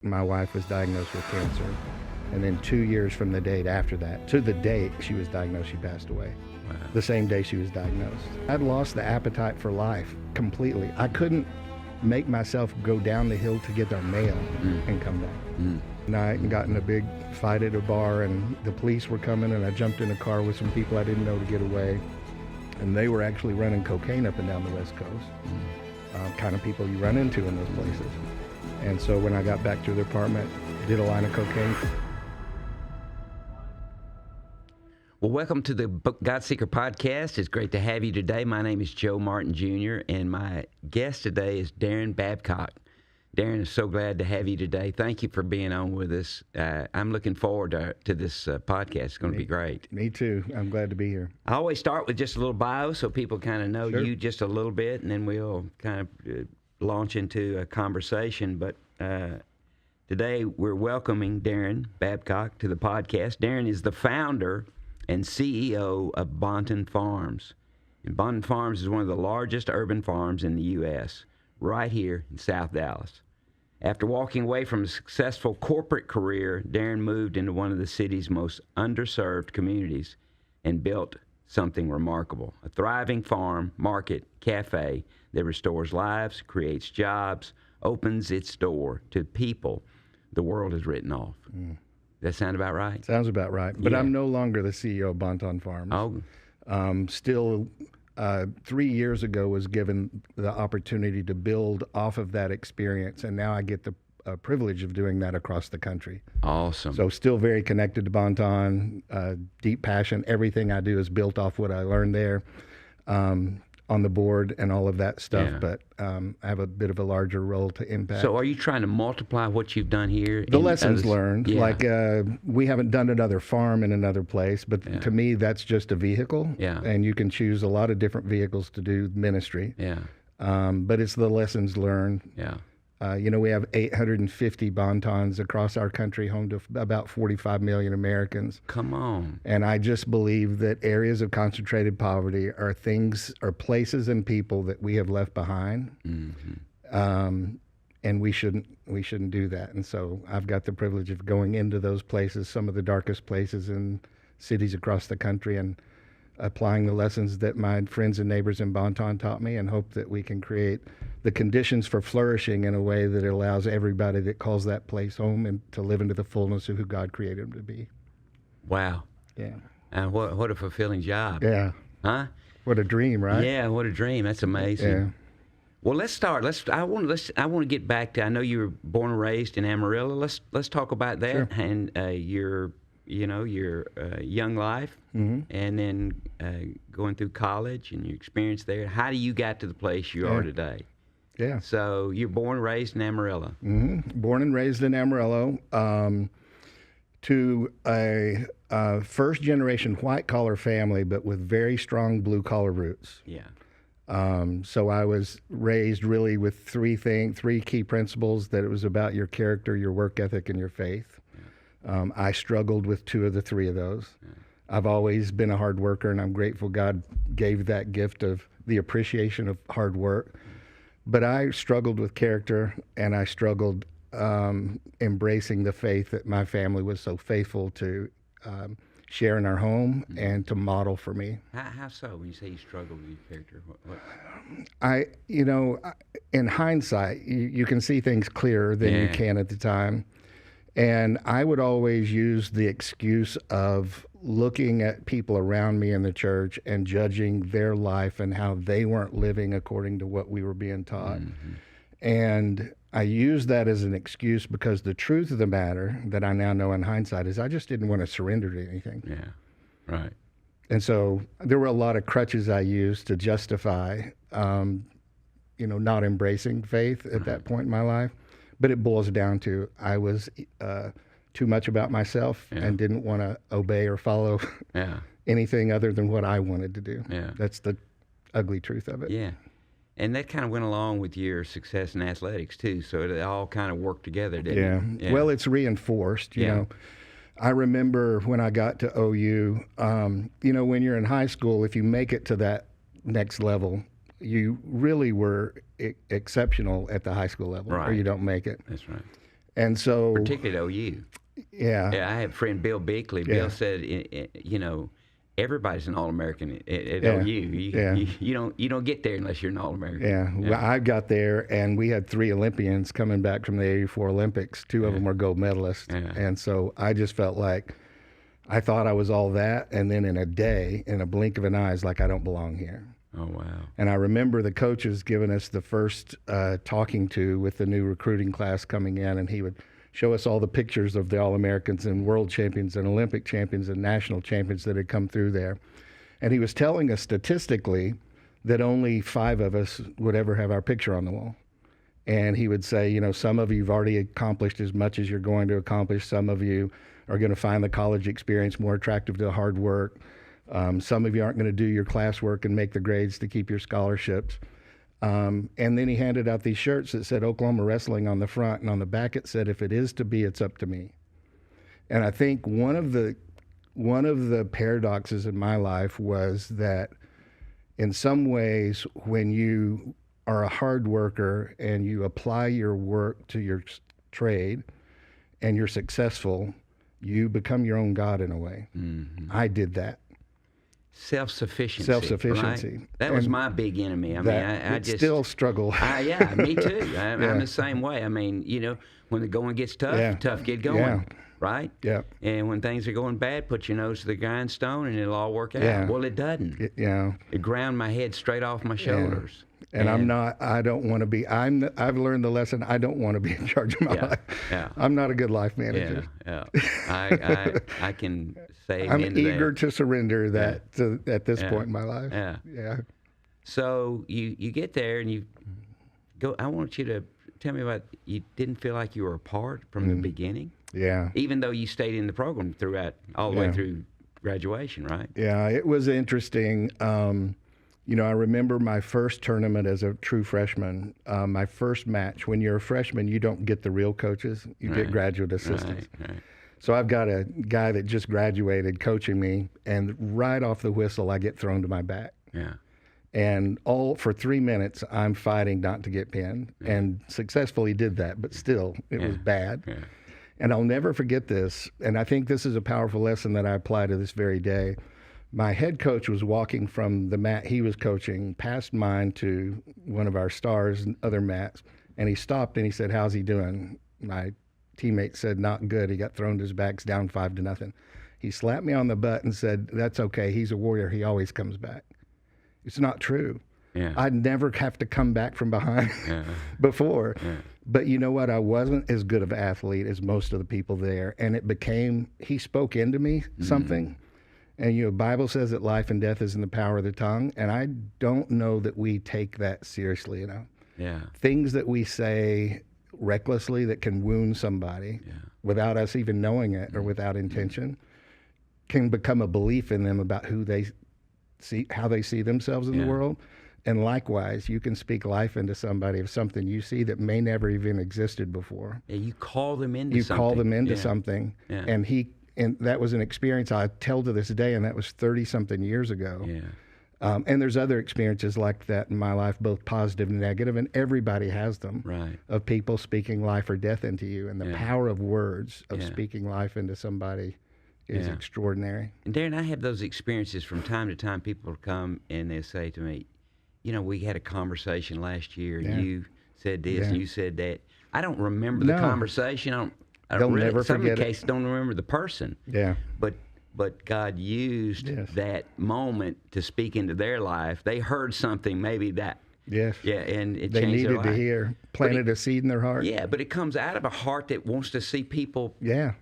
My wife was diagnosed with cancer, and then 2 years from the date after that, to the date she was diagnosed, she passed away. Wow. The same day she was diagnosed. I'd lost the appetite for life completely. I couldn't make myself go down the hill to get our mail and come back. And I got in a big fight at a bar, and the police were coming, and I jumped in a car with some people I didn't know to get away. And they were actually running cocaine up and down the West Coast. Kind of people you run into in those places. And so when I got back to the apartment, did a line of cocaine. Well, welcome to the God Seeker podcast. It's great to have you today. My name is Joe Martin Jr., and my guest today is Daron Babcock. Daron, is so glad to have you today. Thank you for being on with us. I'm looking forward to this podcast. It's going to be great. Me too. I'm glad to be here. I always start with just a little bio so people kind of know Sure. you just a little bit, and then we'll kind of launch into a conversation. But today we're welcoming Daron Babcock to the podcast. Daron is the founder and CEO of Bonton Farms. And Bonton Farms is one of the largest urban farms in the U.S., right here in South Dallas. After walking away from a successful corporate career, Daron moved into one of the city's most underserved communities and built something remarkable, a thriving farm, market, cafe that restores lives, creates jobs, opens its door to people the world has written off. Does that sound about right? Sounds about right. But Yeah. I'm no longer the CEO of Bonton Farms. Oh, Still, 3 years ago was given the opportunity to build off of that experience, and now I get the privilege of doing that across the country. awesome. So still very connected to Bonton, deep passion. Everything I do is built off what I learned there on the board and all of that stuff, Yeah. but I have a bit of a larger role to impact. So are you trying to multiply what you've done here? The in lessons others? learned, Yeah. like we haven't done another farm in another place, but Yeah. to me, that's just a vehicle. Yeah. And you can choose a lot of different vehicles to do ministry. Yeah, But it's the lessons learned. yeah. We have 850 Bontons across our country, home to about 45 million Americans. Come on. And I just believe that areas of concentrated poverty are places and people that we have left behind. And we shouldn't do that. And so I've got the privilege of going into those places, some of the darkest places in cities across the country, and applying the lessons that my friends and neighbors in Bonton taught me, and hope that we can create the conditions for flourishing in a way that allows everybody that calls that place home and to live into the fullness of who God created them to be. Wow. Yeah. What a fulfilling job. Yeah. Huh? What a dream, right? Yeah, what a dream. That's amazing. Yeah. Well, let's start. I want to get back to. I know you were born and raised in Amarillo. Let's talk about that. Sure. And your young life, and then going through college and your experience there. How do you got to the place you are today? Yeah. So you're born and raised in Amarillo. Born and raised in Amarillo, to a first generation white collar family, but with very strong blue collar roots. Yeah. So I was raised really with three key principles: that it was about your character, your work ethic, and your faith. I struggled with two of the three of those. I've always been a hard worker, and I'm grateful God gave that gift of the appreciation of hard work. But I struggled with character, and I struggled embracing the faith that my family was so faithful to share in our home and to model for me. How so? When you say you struggle with your character, what? In hindsight, you can see things clearer than you Yeah. can at the time. And I would always use the excuse of looking at people around me in the church and judging their life and how they weren't living according to what we were being taught. And I used that as an excuse because the truth of the matter that I now know in hindsight is I just didn't want to surrender to anything. Yeah. Right. And so there were a lot of crutches I used to justify, not embracing faith at that point in my life. But it boils down to I was too much about myself and didn't want to obey or follow anything other than what I wanted to do. Yeah. That's the ugly truth of it. Yeah. And that kind of went along with your success in athletics too. So it all kind of worked together, didn't it? Yeah. Well, it's reinforced, you know. I remember when I got to OU, when you're in high school, if you make it to that next level, you really were exceptional at the high school level, or Right. you don't make it. That's right. And so, particularly at OU. yeah, Yeah, I had a friend, Bill Bickley. Yeah. Bill said, you know, everybody's an All-American at Yeah. OU. Yeah. You don't get there unless you're an All-American. yeah. Well, I got there, and we had 3 Olympians coming back from the '84 Olympics. 2 of them were gold medalists, and so I just felt like I thought I was all that, and then in a day, in a blink of an eye, it's like I don't belong here. Oh, wow. And I remember the coaches giving us the first talking to with the new recruiting class coming in, and he would show us all the pictures of the All-Americans and world champions and Olympic champions and national champions that had come through there. And he was telling us statistically that only 5 of us would ever have our picture on the wall. And he would say, you know, some of you have already accomplished as much as you're going to accomplish. Some of you are going to find the college experience more attractive to hard work. Some of you aren't going to do your classwork and make the grades to keep your scholarships. And then he handed out these shirts that said Oklahoma Wrestling on the front, and on the back it said, "If it is to be, it's up to me." And I think one of the paradoxes in my life was that in some ways, when you are a hard worker and you apply your work to your trade and you're successful, you become your own God in a way. Mm-hmm. I did that. Self-sufficiency. Right? That was my big enemy. I mean, I just still struggle. Yeah, me too. I'm the same way. I mean, you know, when the going gets tough, tough get going. Yeah. Right? Yeah. And when things are going bad, put your nose to the grindstone and it'll all work out. Yeah. Well, it doesn't. It ground my head straight off my shoulders. And I don't want to be, I've learned the lesson, I don't want to be in charge of my life. Yeah. I'm not a good life manager. Yeah. I can say I'm eager to surrender that at this point in my life. Yeah. So you get there and you go, I want you to tell me about, you didn't feel like you were apart from the beginning? Yeah. Even though you stayed in the program throughout, all the way through graduation, right? Yeah, it was interesting. You know, I remember my first tournament as a true freshman, my first match. When you're a freshman, you don't get the real coaches. You get graduate assistants. Right. So I've got a guy that just graduated coaching me, and right off the whistle, I get thrown to my back. Yeah. And for 3 minutes, I'm fighting not to get pinned, and successfully did that, but still, it was bad. Yeah. And I'll never forget this, and I think this is a powerful lesson that I apply to this very day. My head coach was walking from the mat he was coaching past mine to one of our stars' other mats, and he stopped and he said, "How's he doing?" My teammate said, "Not good. He got thrown to his back, down 5-0. He slapped me on the butt and said, "That's okay. He's a warrior. He always comes back." It's not true. Yeah. I'd never have to come back from behind before. Yeah. But you know what? I wasn't as good of an athlete as most of the people there, and he spoke into me something. And, you know, Bible says that life and death is in the power of the tongue, and I don't know that we take that seriously enough. Yeah. Things that we say recklessly that can wound somebody without us even knowing it or without intention can become a belief in them about how they see themselves in the world. And likewise, you can speak life into somebody of something you see that may never even existed before. Yeah, you call them into something. Yeah. And that was an experience I tell to this day, and that was 30-something years ago. Yeah. And there's other experiences like that in my life, both positive and negative, and everybody has them. Right. Of people speaking life or death into you, and the power of words of speaking life into somebody is extraordinary. And Daron, I have those experiences from time to time. People come and they say to me, you know, we had a conversation last year, and you said this and you said that. I don't remember the conversation. They'll never forget it. Some of the cases don't remember the person. Yeah. But God used that moment to speak into their life. They heard something maybe that. Yes. Yeah, and it they changed their life. They needed to hear, planted a seed in their heart. Yeah, but it comes out of a heart that wants to see people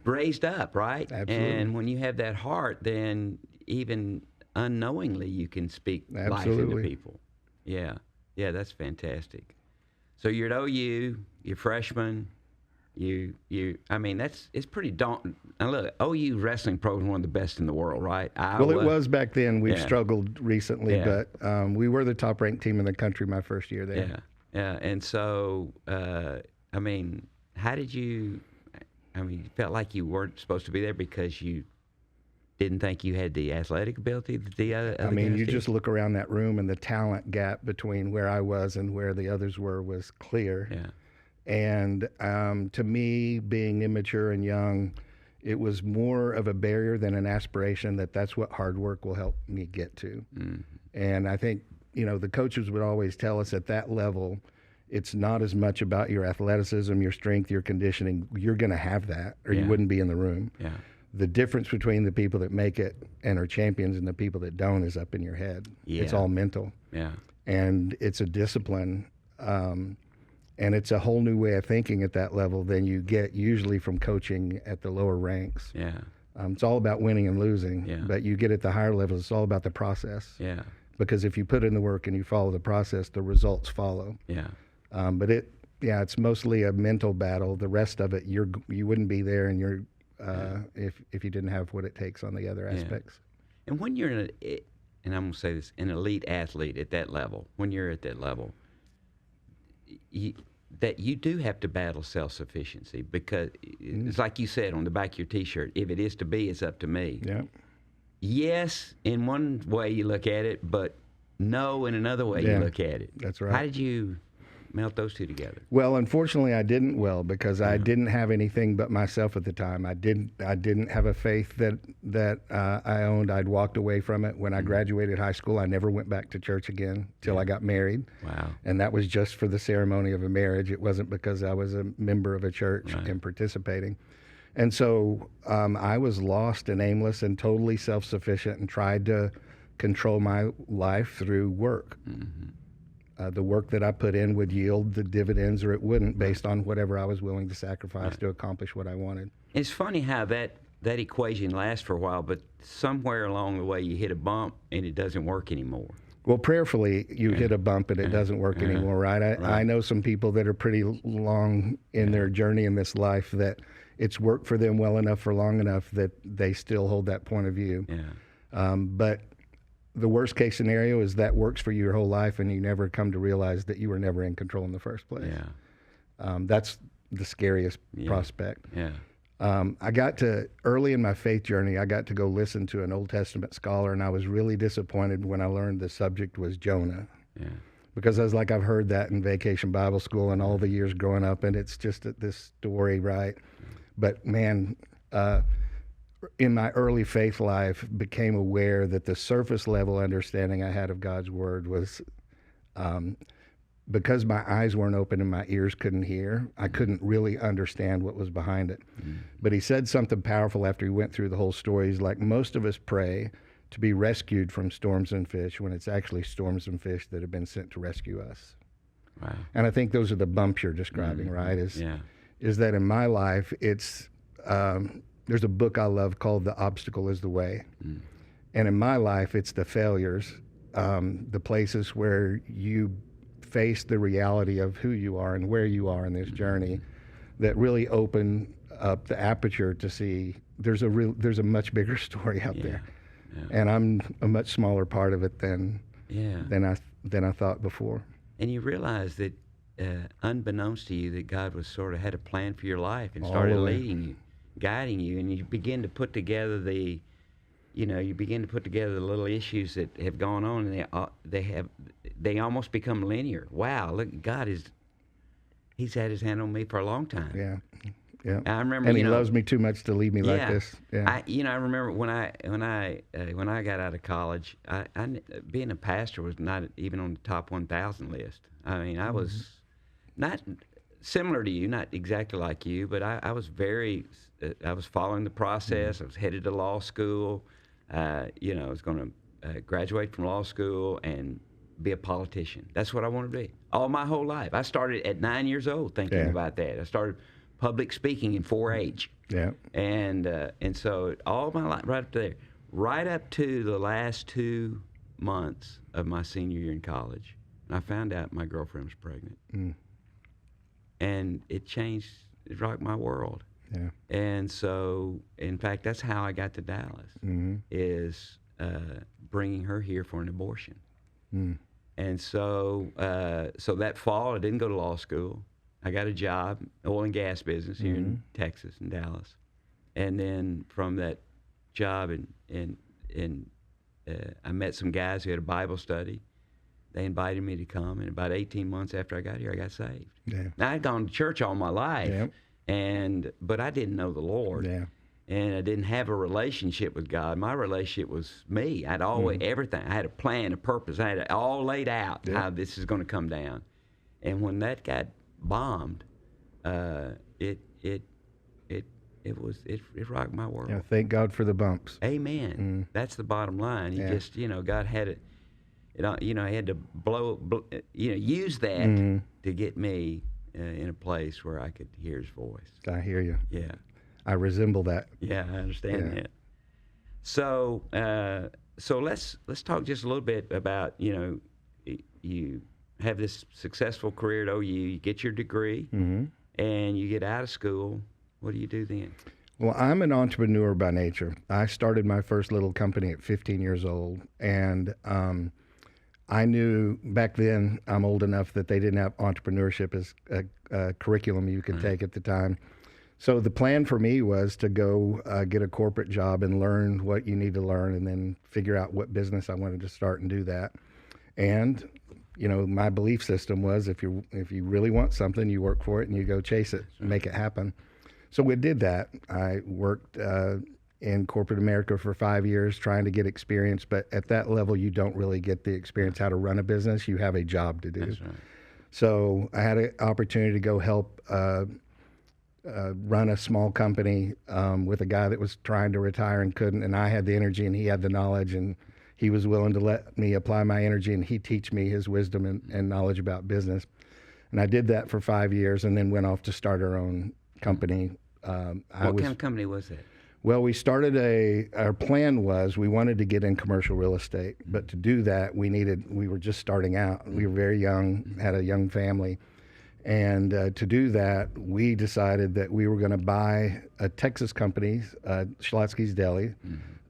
raised up, right? Absolutely. And when you have that heart, then even unknowingly you can speak life into people. Yeah, that's fantastic. So you're at OU, you're freshman. I mean, it's pretty daunting. Now look, OU wrestling program is one of the best in the world, right? Well, it was back then. We've struggled recently, but we were the top-ranked team in the country my first year there. Yeah. And so, I mean, how did you? I mean, you felt like you weren't supposed to be there because you didn't think you had the athletic ability that the other I mean, guys you did? just look around that room, and the talent gap between where I was and where the others were was clear. Yeah. And to me, being immature and young, it was more of a barrier than an aspiration that's what hard work will help me get to. And I think, the coaches would always tell us at that level, it's not as much about your athleticism, your strength, your conditioning. You're going to have that, or you wouldn't be in the room. Yeah. The difference between the people that make it and are champions and the people that don't is up in your head. Yeah. It's all mental. Yeah. And it's a discipline. And it's a whole new way of thinking at that level than you get usually from coaching at the lower ranks. Yeah. It's all about winning and losing. Yeah. But you get at the higher levels, it's all about the process. Yeah. Because if you put in the work and you follow the process, the results follow. Yeah. But it's mostly a mental battle. The rest of it, you wouldn't be there, and if you didn't have what it takes on the other aspects. And when you're and I'm going to say this, an elite athlete at that level, when you're at that level, you do have to battle self-sufficiency, because it's like you said on the back of your T-shirt, if it is to be, it's up to me. Yeah. Yes, in one way you look at it, but no, in another way you look at it. That's right. How did you melt those two together? Well, unfortunately, I didn't because I didn't have anything but myself at the time. I didn't have a faith that I owned. I'd walked away from it. When I graduated high school, I never went back to church again till I got married. Wow. And that was just for the ceremony of a marriage. It wasn't because I was a member of a church and participating. And so I was lost and aimless and totally self-sufficient and tried to control my life through work. The work that I put in would yield the dividends or it wouldn't, based on whatever I was willing to sacrifice to accomplish what I wanted. It's funny how that equation lasts for a while, but somewhere along the way you hit a bump and it doesn't work anymore. Well, prayerfully, you hit a bump and it doesn't work anymore, right? I know some people that are pretty long in their journey in this life that it's worked for them well enough for long enough that they still hold that point of view. Yeah. But the worst case scenario is that works for you your whole life and you never come to realize that you were never in control in the first place. Yeah. That's the scariest prospect. Yeah. Early in my faith journey, I got to go listen to an Old Testament scholar, and I was really disappointed when I learned the subject was Jonah. Yeah. Because I was like, I've heard that in Vacation Bible School and all the years growing up, and it's just this story, right? But man, in my early faith life, became aware that the surface level understanding I had of God's Word was, because my eyes weren't open and my ears couldn't hear, I couldn't really understand what was behind it. But he said something powerful after he went through the whole story. He's like, most of us pray to be rescued from storms and fish when it's actually storms and fish that have been sent to rescue us. Wow. And I think those are the bumps you're describing, right? Is that in my life, it's there's a book I love called The Obstacle is the Way. And in my life, it's the failures, the places where you face the reality of who you are and where you are in this journey that really open up the aperture to see there's a much bigger story out there. Yeah. And I'm a much smaller part of it than I thought before. And you realize that unbeknownst to you, that God was sort of had a plan for your life and started leading you, guiding you, and you begin to put together the little issues that have gone on, and they almost become linear. Wow, look, He's had His hand on me for a long time. Yeah. Yeah. I remember, and He loves me too much to leave me like this. Yeah. I remember when I got out of college, I being a pastor was not even on the top 1,000 list. I mean, I was not similar to you, not exactly like you, but I was I was following the process. I was headed to law school. I was going to graduate from law school and be a politician. That's what I wanted to be all my whole life. I started at 9 years old thinking about that. I started public speaking in 4-H. Yeah. And so all my life, right up to the last 2 months of my senior year in college, I found out my girlfriend was pregnant. And it rocked my world. Yeah. And so, in fact, that's how I got to Dallas, is bringing her here for an abortion. And so that fall, I didn't go to law school. I got a job, oil and gas business here in Texas, in Dallas. And then from that job, I met some guys who had a Bible study. they invited me to come, and about 18 months after I got here, I got saved. Yeah. Now, I'd gone to church all my life, but I didn't know the Lord. Yeah. And I didn't have a relationship with God. My relationship was me. I'd always, everything. I had a plan, a purpose. I had it all laid out how this is going to come down. And when that got bombed, it rocked my world. Yeah, thank God for the bumps. Amen. That's the bottom line. He just, God had it. He had to use that to get me in a place where I could hear His voice. I hear you. Yeah. I resemble that. Yeah, I understand that. So, let's talk just a little bit about, you have this successful career at OU, you get your degree, and you get out of school. What do you do then? Well, I'm an entrepreneur by nature. I started my first little company at 15 years old, and I knew back then, I'm old enough that they didn't have entrepreneurship as a curriculum you could take at the time. So the plan for me was to go get a corporate job and learn what you need to learn, and then figure out what business I wanted to start and do that. And my belief system was if you really want something, you work for it and you go chase it, make it happen. So we did that. I worked in corporate America for 5 years trying to get experience, but at that level you don't really get the experience how to run a business. You have a job to do. That's right. So I had an opportunity to go help run a small company with a guy that was trying to retire and couldn't, and I had the energy and he had the knowledge, and he was willing to let me apply my energy and he teach me his wisdom and knowledge about business. And I did that for 5 years and then went off to start our own company. What kind of company was that? Well, we started our plan was we wanted to get in commercial real estate, but to do that we were just starting out. We were very young, had a young family. And to do that, we decided that we were going to buy a Texas company, Schlotsky's Deli,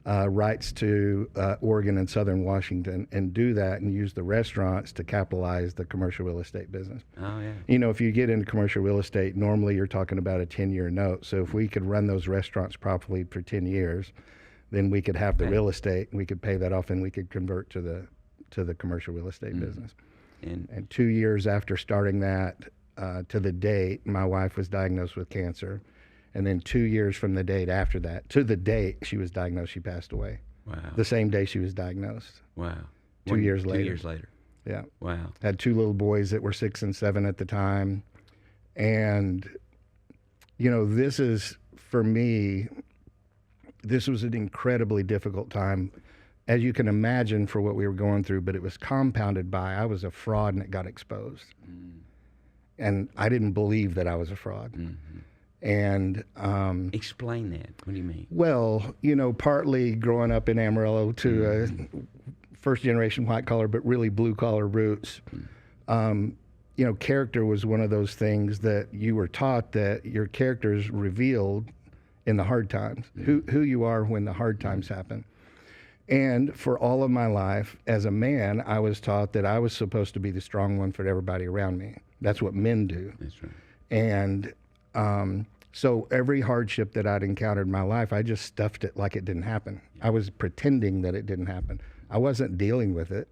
rights to Oregon and Southern Washington, and do that and use the restaurants to capitalize the commercial real estate business. Oh, yeah. If you get into commercial real estate, normally you're talking about a 10-year note. So if we could run those restaurants properly for 10 years, then we could have the real estate, we could pay that off, and we could convert to the commercial real estate business. And 2 years after starting that, to the date, my wife was diagnosed with cancer. And then 2 years from the date after that, to the date she was diagnosed, she passed away. Wow. The same day she was diagnosed. Wow. 2 years later. 2 years later. Yeah. Wow. Had 2 little boys that were 6 and 7 at the time. And, this is, for me, this was an incredibly difficult time, as you can imagine, for what we were going through, but it was compounded by I was a fraud and it got exposed. And I didn't believe that I was a fraud. And explain that. What do you mean? Well, partly growing up in Amarillo to a first generation white collar, but really blue collar roots. Character was one of those things that you were taught that your character is revealed in the hard times, who you are when the hard times happen. And for all of my life, as a man, I was taught that I was supposed to be the strong one for everybody around me. That's what men do. That's right. And so every hardship that I'd encountered in my life, I just stuffed it like it didn't happen. I was pretending that it didn't happen. I wasn't dealing with it.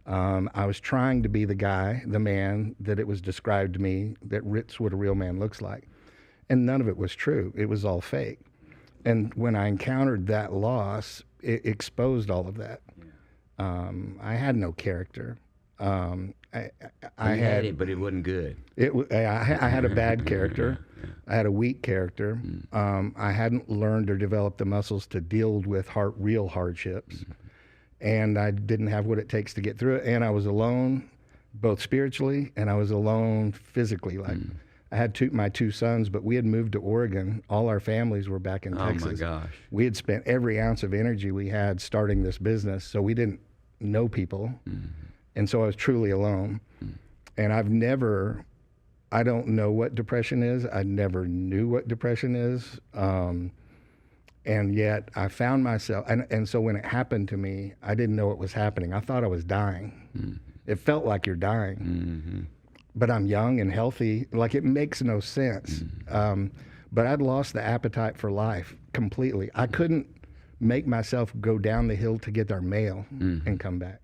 I was trying to be the man that it was described to me, that that's what a real man looks like. And none of it was true. It was all fake. And when I encountered that loss, it exposed all of that. I had no character. I had it, but it wasn't good. I had a bad character. I had a weak character. I hadn't learned or developed the muscles to deal with real hardships. And I didn't have what it takes to get through it. And I was alone, both spiritually, and I was alone physically. I had my 2 sons, but we had moved to Oregon. All our families were back in Texas. Oh, my gosh. We had spent every ounce of energy we had starting this business, so we didn't know people. And so I was truly alone. And I don't know what depression is. I never knew what depression is. And yet I found myself, and so when it happened to me, I didn't know what was happening. I thought I was dying. It felt like you're dying. But I'm young and healthy. Like, it makes no sense. But I'd lost the appetite for life completely. I couldn't make myself go down the hill to get our mail and come back.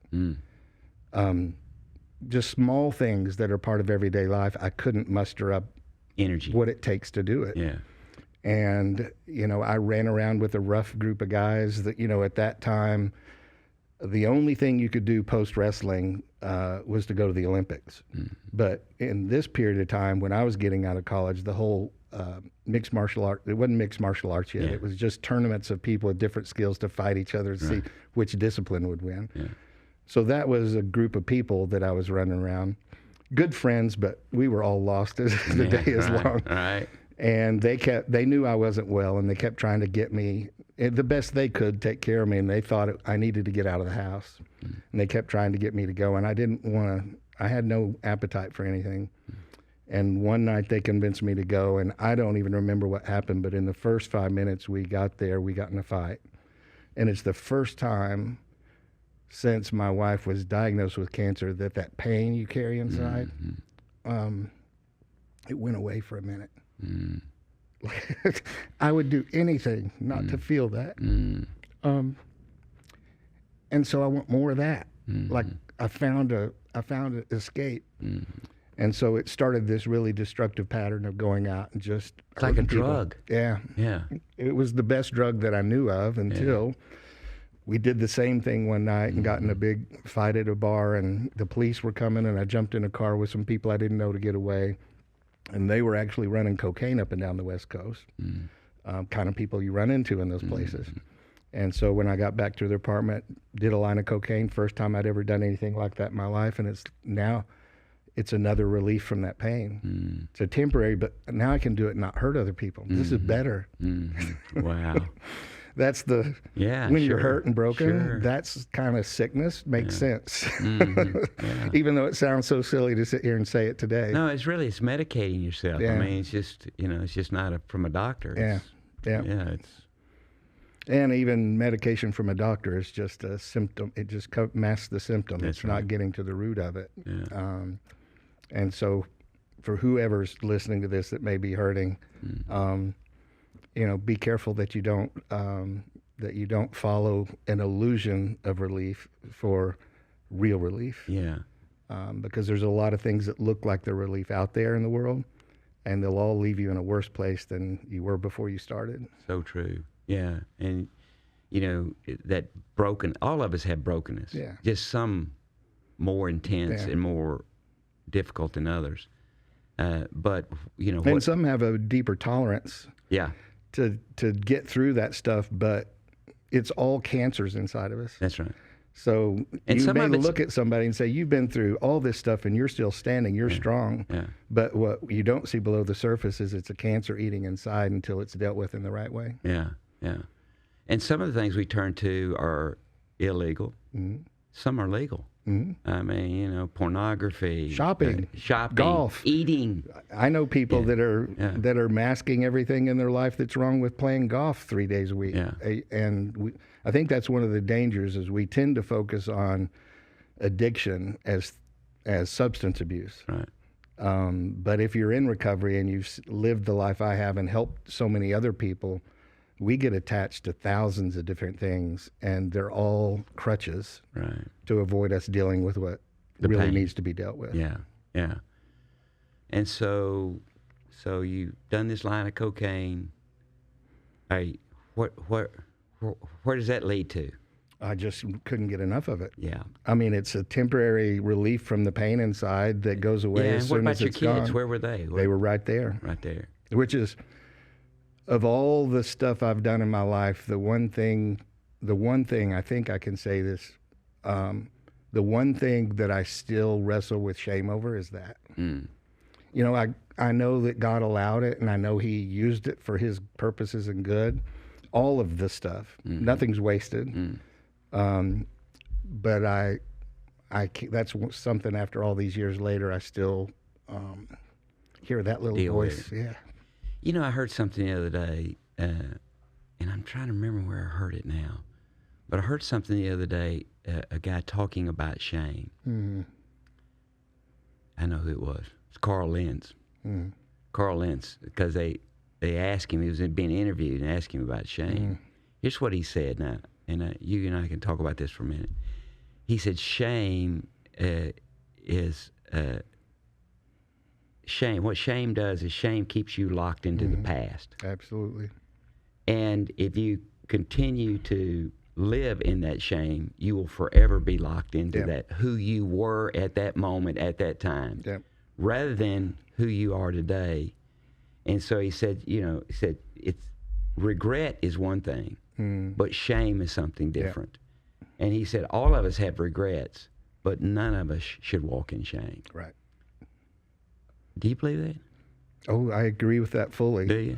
just small things that are part of everyday life, I couldn't muster up energy, what it takes to do it. Yeah. And, I ran around with a rough group of guys that, at that time, the only thing you could do post wrestling was to go to the Olympics. Mm-hmm. But in this period of time, when I was getting out of college, the whole mixed martial art, it wasn't mixed martial arts yet. Yeah. It was just tournaments of people with different skills to fight each other to see which discipline would win. Yeah. So that was a group of people that I was running around. Good friends, but we were all lost as the day is long. Right. And they knew I wasn't well, and they kept trying to get me the best they could, take care of me, and they thought I needed to get out of the house. Mm. And they kept trying to get me to go, and I had no appetite for anything. Mm. And one night they convinced me to go, and I don't even remember what happened, but in the first 5 minutes we got there, we got in a fight. And it's the first time since my wife was diagnosed with cancer that pain you carry inside, it went away for a minute. Mm. I would do anything not to feel that. Mm. And so I want more of that. Mm. Like I found an escape. Mm. And so it started this really destructive pattern of going out and just it's like a people. Drug. Yeah. Yeah. It was the best drug that I knew of until we did the same thing one night and got in a big fight at a bar, and the police were coming, and I jumped in a car with some people I didn't know to get away. And they were actually running cocaine up and down the West Coast, kind of people you run into in those places. And so when I got back to the apartment, did a line of cocaine, first time I'd ever done anything like that in my life, and it's another relief from that pain. Mm. It's a temporary, but now I can do it and not hurt other people. Mm-hmm. This is better. Mm-hmm. Wow. That's when you're hurt and broken, that's kind of sickness, makes sense. Mm-hmm. Yeah. Even though it sounds so silly to sit here and say it today. No, it's medicating yourself. Yeah. I mean, it's just not from a doctor. And even medication from a doctor is just a symptom. It just masks the symptom. It's not getting to the root of it. Yeah. And so for whoever's listening to this that may be hurting, be careful that you don't follow an illusion of relief for real relief. Yeah. Because there's a lot of things that look like they're relief out there in the world, and they'll all leave you in a worse place than you were before you started. So true. Yeah. And that all of us have brokenness. Yeah. Just some more intense and more difficult than others. But and some have a deeper tolerance. Yeah. To get through that stuff, but it's all cancers inside of us. That's right. So you may look at somebody and say, you've been through all this stuff and you're still standing, you're strong. Yeah. But what you don't see below the surface is it's a cancer eating inside until it's dealt with in the right way. Yeah, yeah. And some of the things we turn to are illegal. Mm-hmm. Some are legal. Mm-hmm. I mean, pornography, shopping, golf, eating. I know people that are masking everything in their life that's wrong with playing golf 3 days a week. Yeah. And I think that's one of the dangers is we tend to focus on addiction as substance abuse. Right. But if you're in recovery and you've lived the life I have and helped so many other people, we get attached to thousands of different things, and they're all crutches to avoid us dealing with what really pain needs to be dealt with. Yeah, yeah. And so you've done this line of cocaine. Where does that lead to? I just couldn't get enough of it. Yeah. I mean, it's a temporary relief from the pain inside that goes away as soon as it's gone. What about your kids? Where were they? They were right there. Right there. Which is, of all the stuff I've done in my life, the one thing I think I can say this, the one thing that I still wrestle with shame over is that. Mm. I know that God allowed it, and I know He used it for His purposes and good. All of this stuff, nothing's wasted. Mm. But that's something. After all these years later, I still hear that little voice. Yeah. I heard something the other day, and I'm trying to remember where I heard it now, but I heard something the other day, a guy talking about shame. Mm-hmm. I know who it was. It's Carl Lentz. Mm-hmm. Carl Lentz, because they asked him, he was being interviewed and asked him about shame. Mm-hmm. Here's what he said now, and you and I can talk about this for a minute. He said shame is shame. What shame does is shame keeps you locked into the past. Absolutely. And if you continue to live in that shame, you will forever be locked into that, who you were at that moment, at that time, rather than who you are today. And so he said, it's regret is one thing, but shame is something different. And he said, all of us have regrets, but none of us should walk in shame. Right. Do you believe that? Oh, I agree with that fully. Do you?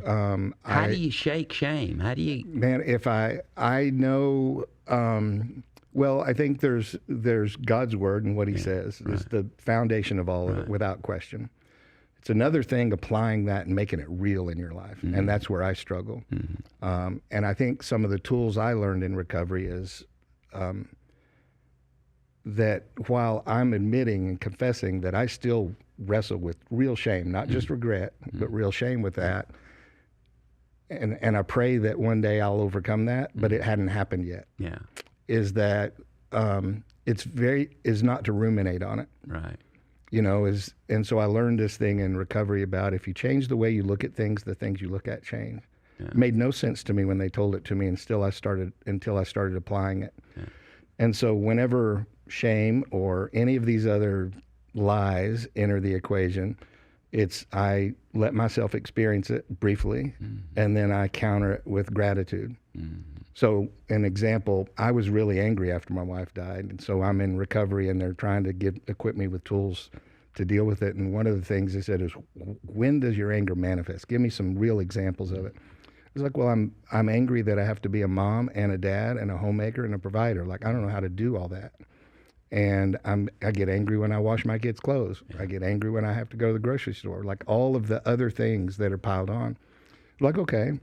How do you shake shame? How do you? Man, if I know, well, I think there's God's word and what He says is the foundation of all of it, without question. It's another thing applying that and making it real in your life, and that's where I struggle. And I think some of the tools I learned in recovery is that while I'm admitting and confessing that I still wrestle with real shame, not just regret, but real shame with that. And I pray that one day I'll overcome that, but it hadn't happened yet. Yeah. Is that is not to ruminate on it. Right. And so I learned this thing in recovery about if you change the way you look at things, the things you look at change. Yeah. It made no sense to me when they told it to me, until I started applying it. Yeah. And so whenever shame or any of these other lies enter the equation, I let myself experience it briefly, and then I counter it with gratitude. So an example, I was really angry after my wife died, and so I'm in recovery, and they're trying to equip me with tools to deal with it. And one of the things they said is, when does your anger manifest? Give me some real examples of it. I was like, well, I'm angry that I have to be a mom and a dad and a homemaker and a provider. Like, I don't know how to do all that. And I get angry when I wash my kids' clothes. I get angry when I have to go to the grocery store. Like all of the other things that are piled on. Like, okay,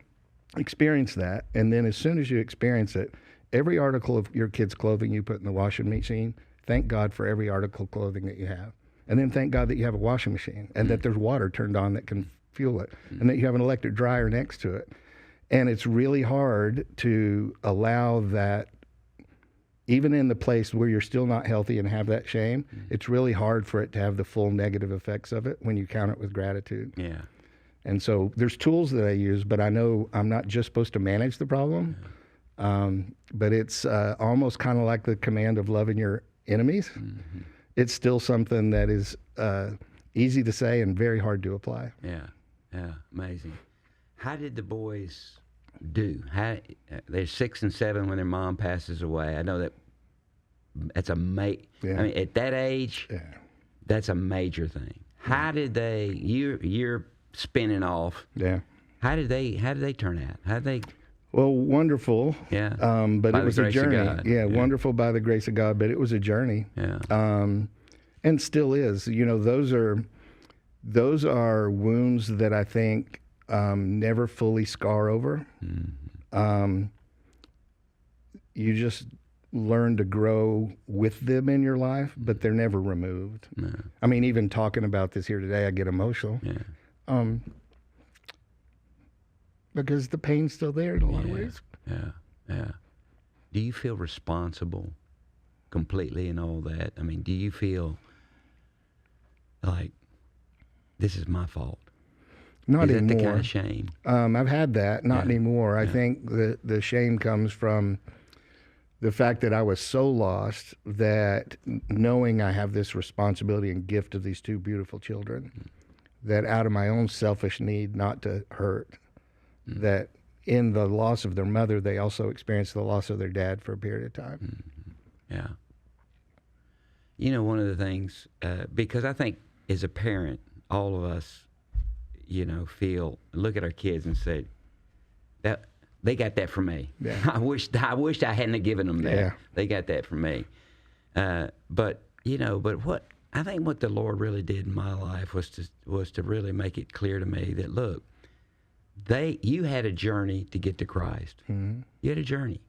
experience that. And then as soon as you experience it, every article of your kids' clothing you put in the washing machine, thank God for every article of clothing that you have. And then thank God that you have a washing machine and that there's water turned on that can fuel it and that you have an electric dryer next to it. And it's really hard to allow that. Even in the place where you're still not healthy and have that shame, it's really hard for it to have the full negative effects of it when you count it with gratitude. Yeah. And so there's tools that I use, but I know I'm not just supposed to manage the problem, but it's almost kind of like the command of loving your enemies. It's still something that is easy to say and very hard to apply. Yeah, amazing. How did the boys do? They're 6 and 7 when their mom passes away. I know that's I mean, at that age, that's a major thing. How did they? You're spinning off. Yeah. How did they turn out? How did they? Well, wonderful. Yeah. But by it was a journey. Yeah, wonderful by the grace of God, but it was a journey. Yeah. And still is. Those are wounds that I think never fully scar over. You just learn to grow with them in your life, but they're never removed. No. I mean, even talking about this here today, I get emotional. Yeah. Because the pain's still there in a lot of ways. Yeah. Do you feel responsible completely in all that? I mean, do you feel like this is my fault? Not is anymore. That the kind of shame? I've had that. Not anymore. I think the shame comes from the fact that I was so lost that knowing I have this responsibility and gift of these two beautiful children, that out of my own selfish need not to hurt, that in the loss of their mother, they also experienced the loss of their dad for a period of time. Yeah. One of the things, because I think as a parent, all of us, look at our kids and say, that they got that from me. Yeah. I wished I hadn't given them that. Yeah. They got that from me. But what I think what the Lord really did in my life was to really make it clear to me that, look, you had a journey to get to Christ. Mm-hmm. You had a journey.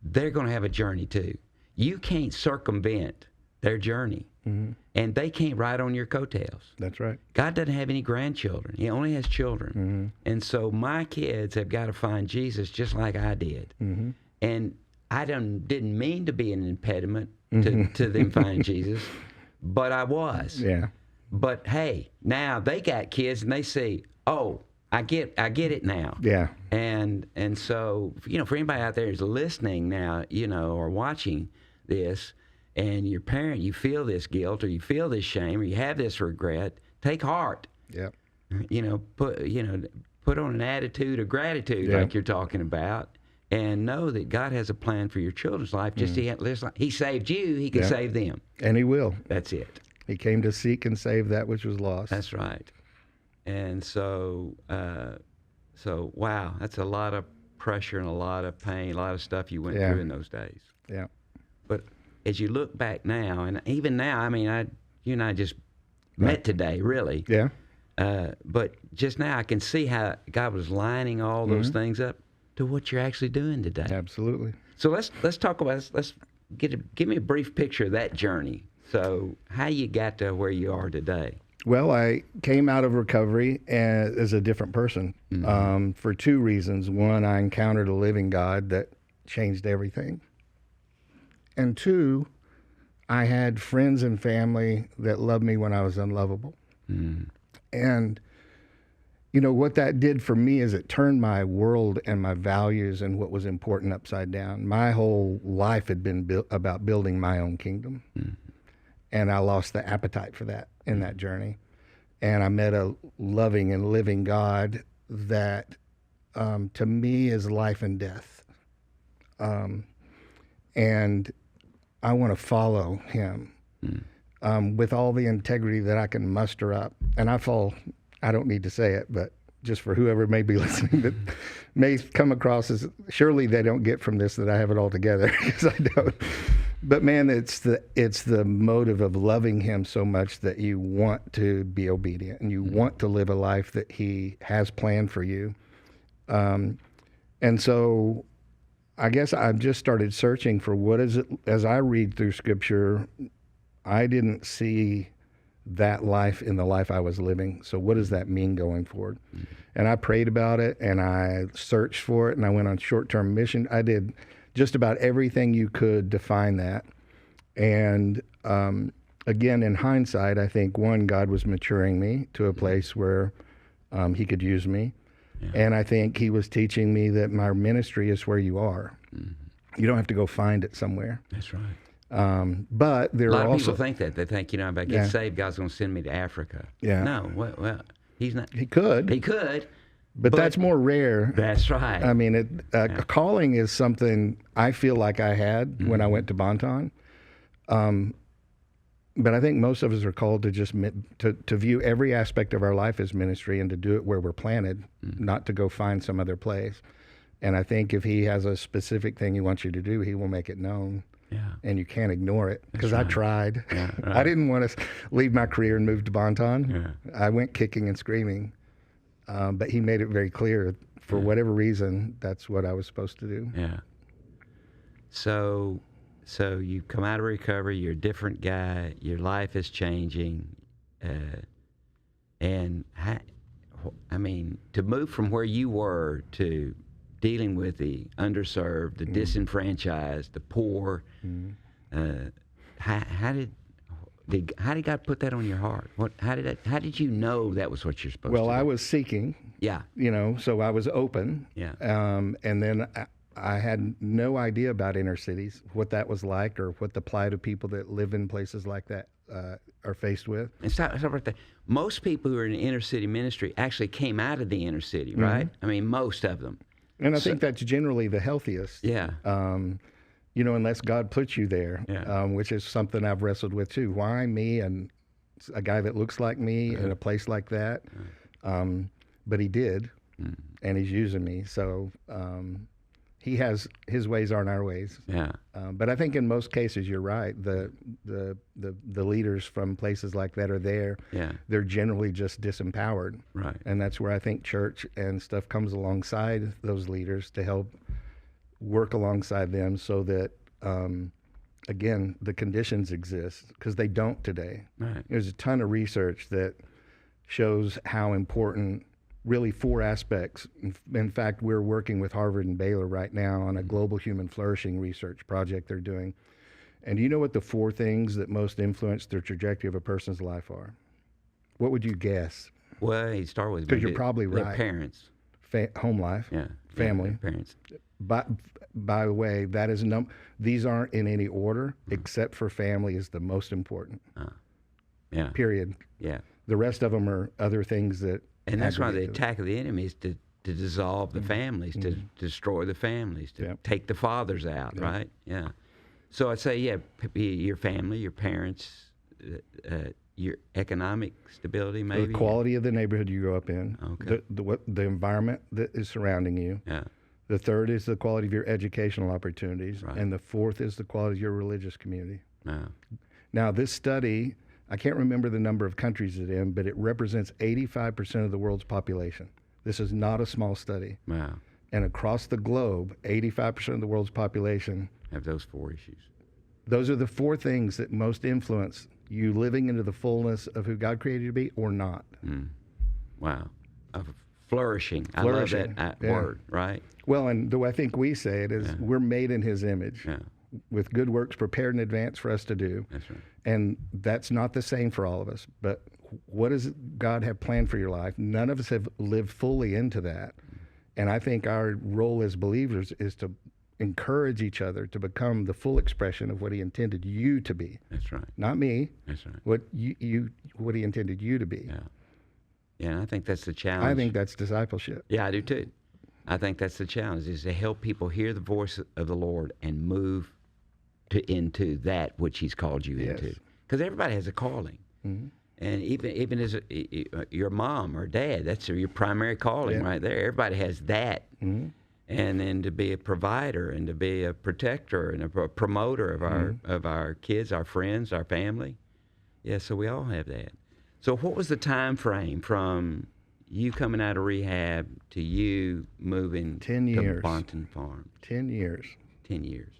They're going to have a journey too. You can't circumvent their journey. Mm-hmm. And they can't ride on your coattails. That's right. God doesn't have any grandchildren. He only has children. Mm-hmm. And so my kids have got to find Jesus just like I did. Mm-hmm. And I didn't mean to be an impediment to them finding Jesus. but I was. Yeah. But hey, now they got kids and they see, oh, I get it now. Yeah. And so, for anybody out there who's listening now, or watching this, and your parent, you feel this guilt or you feel this shame or you have this regret, take heart. Yep. Put on an attitude of gratitude, like you're talking about, and know that God has a plan for your children's life. Just He saved you, He can save them. And He will. That's it. He came to seek and save that which was lost. That's right. And so, wow, that's a lot of pressure and a lot of pain, a lot of stuff you went through in those days. Yeah. But as you look back now, and even now, I mean, you and I just met today, really. Yeah. But just now, I can see how God was lining all those things up to what you're actually doing today. Absolutely. So let's talk about this. Let's give me a brief picture of that journey. So how you got to where you are today? Well, I came out of recovery as a different person for two reasons. One, I encountered a living God that changed everything. And two, I had friends and family that loved me when I was unlovable. And, what that did for me is it turned my world and my values and what was important upside down. My whole life had been about building my own kingdom. And I lost the appetite for that in that journey. And I met a loving and living God that, to me, is life and death. And I want to follow Him with all the integrity that I can muster up. And I don't need to say it, but just for whoever may be listening that may come across as, surely they don't get from this that I have it all together, because I don't. But man, it's the motive of loving Him so much that you want to be obedient and you want to live a life that He has planned for you. And so I guess I've just started searching for what is it. As I read through Scripture, I didn't see that life in the life I was living. So what does that mean going forward? And I prayed about it and I searched for it and I went on short-term mission. I did just about everything you could define that. And again, in hindsight, I think, one, God was maturing me to a place where He could use me. Yeah. And I think He was teaching me that my ministry is where you are. You don't have to go find it somewhere. That's right. But there are also... A lot of people think that. They think, if I get saved, God's going to send me to Africa. Yeah. No, well, He's not. He could. He could. But that's more rare. That's right. I mean, a calling is something I feel like I had when I went to Bonton. But I think most of us are called to just to view every aspect of our life as ministry and to do it where we're planted, not to go find some other place. And I think if He has a specific thing He wants you to do, He will make it known. Yeah. And you can't ignore it, because I tried. Yeah, right. I didn't want to leave my career and move to Bonton. Yeah. I went kicking and screaming. But He made it very clear, for whatever reason, that's what I was supposed to do. Yeah. So you come out of recovery, you're a different guy, your life is changing. And to move from where you were to dealing with the underserved, the disenfranchised, the poor, how did God put that on your heart? How did you know that was what you're supposed to do? Well, I was seeking. Yeah. So I was open. Yeah. And then I had no idea about inner cities, what that was like, or what the plight of people that live in places like that are faced with. And stop right there. Most people who are in inner city ministry actually came out of the inner city, right? I mean, most of them. And I think that's generally the healthiest. Yeah. Unless God puts you there, which is something I've wrestled with too. Why me and a guy that looks like me in a place like that? But He did, and He's using me. So He has His ways aren't our ways. Yeah. But I think in most cases you're right. The leaders from places like that are there. Yeah. They're generally just disempowered. Right. And that's where I think church and stuff comes alongside those leaders to help work alongside them, so that again, the conditions exist, because they don't today. Right. There's a ton of research that shows how important really 4 aspects. In fact, we're working with Harvard and Baylor right now on a global human flourishing research project they're doing. And you know what the 4 things that most influence the trajectory of a person's life are? What would you guess? Well, you start with 'Cause you're probably their right. parents. Home life, Yeah. family. Yeah, parents. By the way, that is these aren't in any order, except for family is the most important. Yeah. Period. Yeah. The rest of them are other things that. And that's why the aggregate to attack of the enemy is to dissolve the families, to destroy the families, to take the fathers out, right? Yeah. So I'd say, your family, your parents, your economic stability, maybe. The quality of the neighborhood you grow up in, Okay. the environment that is surrounding you. Yeah. The third is the quality of your educational opportunities, Right. and the fourth is the quality of your religious community. Yeah. Now, this study, I can't remember the number of countries it's in, but it represents 85% of the world's population. This is not a small study. Wow. And across the globe, 85% of the world's population, Have those 4 issues. those are the 4 things that most influence you living into the fullness of who God created you to be or not. Wow. Of flourishing. I Flourishing, love that yeah. word, right? Well, and the way I think we say it is we're made in his image Yeah. with good works prepared in advance for us to do. That's right. And that's not the same for all of us. But what does God have planned for your life? None of us have lived fully into that. And I think our role as believers is to encourage each other to become the full expression of what he intended you to be. That's right. Not me. That's right. What what he intended you to be. Yeah. Yeah, and I think that's the challenge. I think that's discipleship. Yeah, I do too. I think that's the challenge, is to help people hear the voice of the Lord and move into that which he's called you into. Because everybody has a calling. Mm-hmm. And even as your mom or dad, that's your primary calling right there. Everybody has that. Mm-hmm. And then to be a provider and to be a protector and a promoter of our kids, our friends, our family. Yeah, so we all have that. So what was the time frame from you coming out of rehab to you moving 10 to years. Bonton Farms? 10 years. 10 years.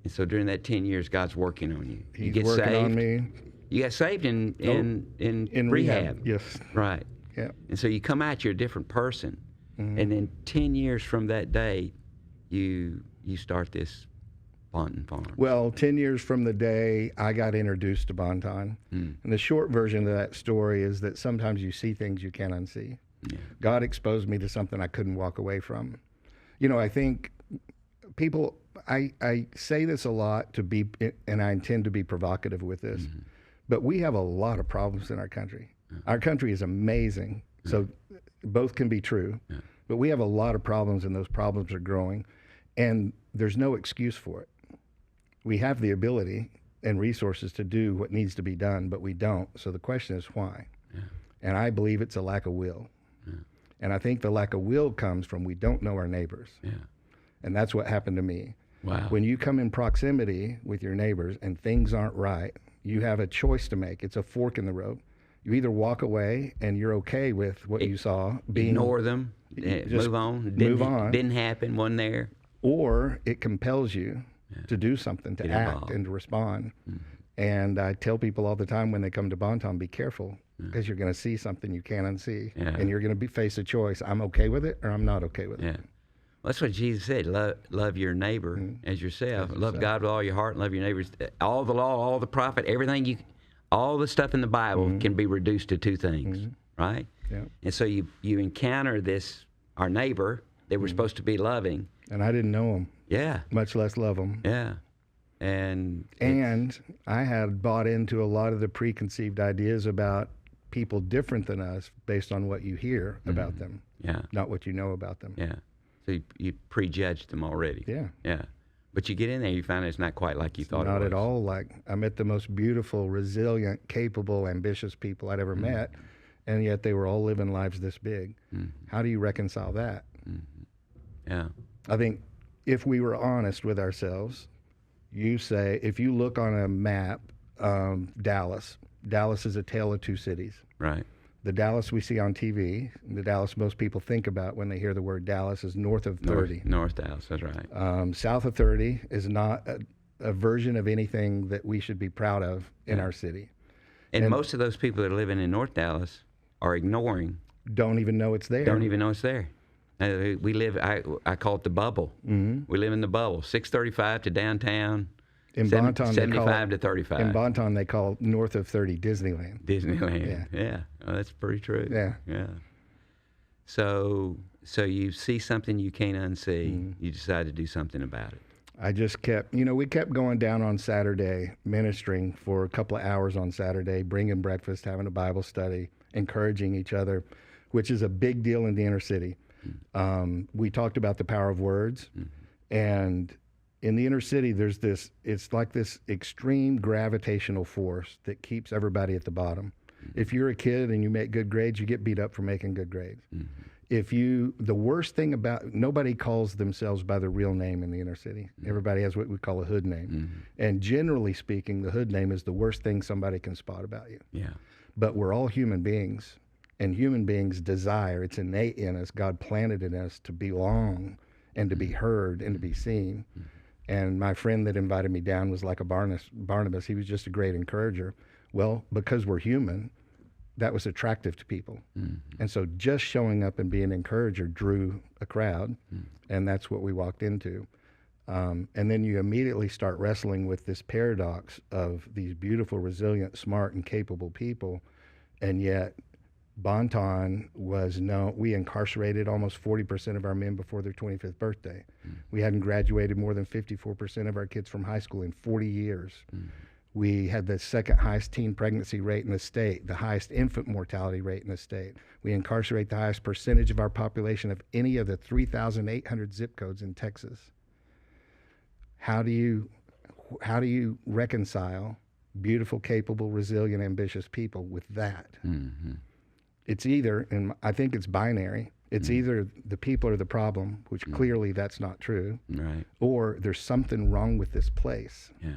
And so during that 10 years, God's working on you. He's you get working saved. on me. You got saved in rehab. Yes. Right. Yeah. And so you come out, you're a different person. Mm-hmm. And then 10 years from that day, you start this Bonton Farms. Well, 10 years from the day I got introduced to Bonton. And the short version of that story is that sometimes you see things you can't unsee. Yeah. God exposed me to something I couldn't walk away from. You know, I think people, I say this a lot to be, and I intend to be provocative with this, but we have a lot of problems in our country. Our country is amazing, so both can be true, but we have a lot of problems, and those problems are growing, and there's no excuse for it. We have the ability and resources to do what needs to be done, but we don't. So the question is why? And I believe it's a lack of will. And I think the lack of will comes from we don't know our neighbors. And that's what happened to me. Wow. When you come in proximity with your neighbors and things aren't right, you have a choice to make. It's a fork in the road. You either walk away and you're okay with what you saw, Ignore them, just move on. move on. Didn't happen, wasn't there. Or it compels you to do something, to Get act involved. and to respond. And I tell people all the time when they come to Bonton, be careful, because you're going to see something you can't unsee. And you're going to face a choice. I'm okay with it or I'm not okay with it. Well, that's what Jesus said. Love your neighbor as yourself. Love God with all your heart and love your neighbors. All the law, all the prophet, everything all the stuff in the Bible can be reduced to 2 things, right? And so you encounter our neighbor that we're supposed to be loving. And I didn't know him. Yeah. Much less love him. Yeah. And I had bought into a lot of the preconceived ideas about people different than us based on what you hear about them, not what you know about them. Yeah. So you prejudged them already. Yeah. But you get in there, you find it's not quite like you thought it was. Not at all like. I met the most beautiful, resilient, capable, ambitious people I'd ever met, and yet they were all living lives this big. How do you reconcile that? Yeah. I think if we were honest with ourselves, if you look on a map, Dallas is a tale of 2 cities. Right. The Dallas we see on TV, the Dallas most people think about when they hear the word Dallas, is north of 30. North Dallas, that's right. South of 30 is not a version of anything that we should be proud of in our city. And most of those people that are living in North Dallas are ignoring. Don't even know it's there. Don't even know it's there. We live, I call it the bubble. We live in the bubble. 635 to downtown, In Bonton, 75 to 35. In Bonton, they call north of 30 Disneyland. Disneyland. Yeah. Oh, that's pretty true. Yeah. So you see something you can't unsee. You decide to do something about it. I just kept, we kept going down on Saturday, ministering for a couple of hours on Saturday, bringing breakfast, having a Bible study, encouraging each other, which is a big deal in the inner city. We talked about the power of words, and in the inner city, it's like this extreme gravitational force that keeps everybody at the bottom. If you're a kid and you make good grades, you get beat up for making good grades. The worst thing about, nobody calls themselves by their real name in the inner city. Everybody has what we call a hood name. And generally speaking, the hood name is the worst thing somebody can spot about you. Yeah. But we're all human beings, and human beings desire, it's innate in us, God planted in us to belong and to be heard and to be seen. And my friend that invited me down was like a Barnabas. He was just a great encourager. Well, because we're human, that was attractive to people. And so just showing up and being an encourager drew a crowd, and that's what we walked into. And then you immediately start wrestling with this paradox of these beautiful, resilient, smart, and capable people, and yet Bonton we incarcerated almost 40% of our men before their 25th birthday. We hadn't graduated more than 54% of our kids from high school in 40 years. We had the second highest teen pregnancy rate in the state, the highest infant mortality rate in the state. We incarcerate the highest percentage of our population of any of the 3,800 zip codes in Texas. How do you reconcile beautiful, capable, resilient, ambitious people with that? It's either, and I think it's binary, it's either the people are the problem, which clearly that's not true, right, or there's something wrong with this place. Yeah.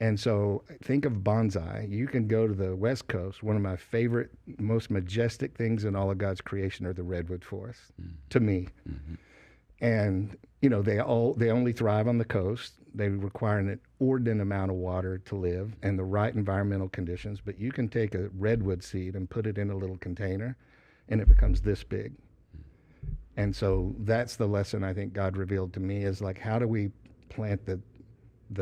And so think of bonsai. You can go to the West Coast. One of my favorite, most majestic things in all of God's creation are the redwood forests, to me. And, they only thrive on the coast. They require an inordinate amount of water to live and the right environmental conditions. But you can take a redwood seed and put it in a little container, and it becomes this big. And so that's the lesson I think God revealed to me, is like, how do we plant the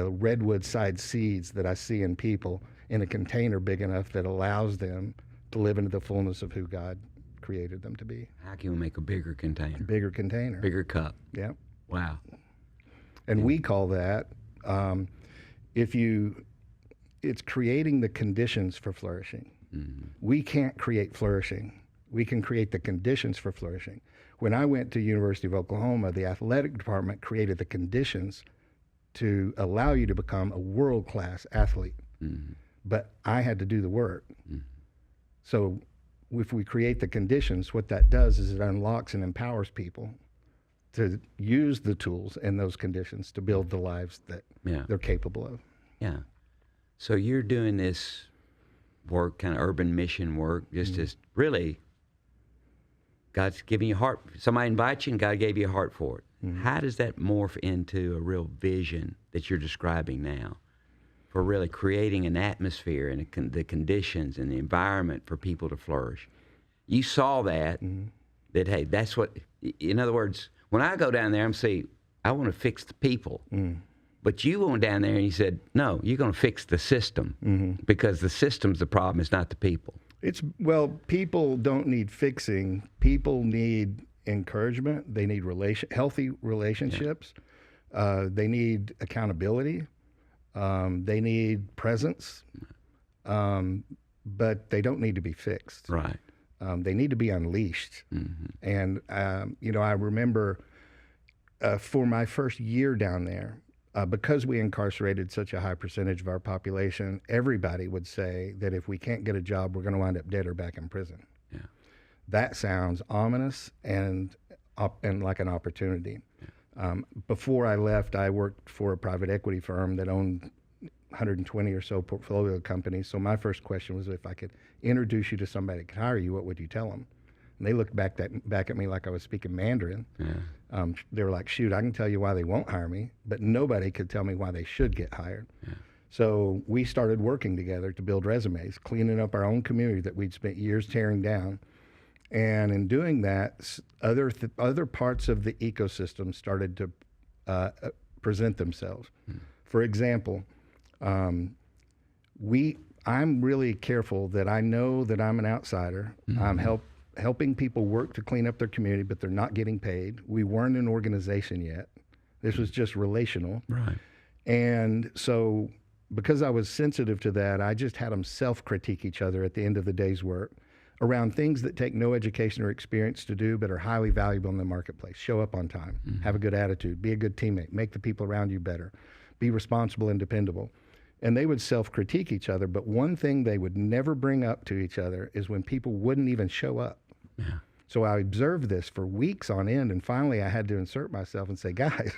redwood side seeds that I see in people in a container big enough that allows them to live into the fullness of who God created them to be. How can we make a bigger container? Bigger container. Bigger cup. Yeah. Wow. And we call that, it's creating the conditions for flourishing. We can't create flourishing. We can create the conditions for flourishing. When I went to University of Oklahoma, the athletic department created the conditions to allow you to become a world-class athlete. But I had to do the work. So if we create the conditions, what that does is it unlocks and empowers people to use the tools and those conditions to build the lives that they're capable of. Yeah. So you're doing this work, kind of urban mission work, just as really God's giving you a heart. Somebody invites you and God gave you a heart for it. How does that morph into a real vision that you're describing now for really creating an atmosphere and the conditions and the environment for people to flourish? You saw that, that, hey, that's what, in other words, when I go down there, I'm saying, I want to fix the people. But you went down there and you said, no, you're going to fix the system because the system's the problem, it's not the people. People don't need fixing. People need encouragement. They need healthy relationships. They need accountability. They need presence. But they don't need to be fixed. Right. They need to be unleashed. And, I remember for my first year down there, because we incarcerated such a high percentage of our population, everybody would say that if we can't get a job, we're going to wind up dead or back in prison. Yeah. That sounds ominous and like an opportunity. Before I left, I worked for a private equity firm that owned 120 or so portfolio companies. So my first question was, if I could introduce you to somebody that could hire you, what would you tell them? And they looked back at me like I was speaking Mandarin. They were like, shoot, I can tell you why they won't hire me, but nobody could tell me why they should get hired. So we started working together to build resumes, cleaning up our own community that we'd spent years tearing down. And in doing that, other parts of the ecosystem started to present themselves. For example, I'm really careful that I know that I'm an outsider. Mm-hmm. I'm helping people work to clean up their community, but they're not getting paid. We weren't an organization yet. This was just relational. Right. And so because I was sensitive to that, I just had them self-critique each other at the end of the day's work around things that take no education or experience to do, but are highly valuable in the marketplace. Show up on time, have a good attitude, be a good teammate, make the people around you better, be responsible and dependable. And they would self-critique each other, but one thing they would never bring up to each other is when people wouldn't even show up. Yeah. So I observed this for weeks on end, and finally I had to insert myself and say, guys,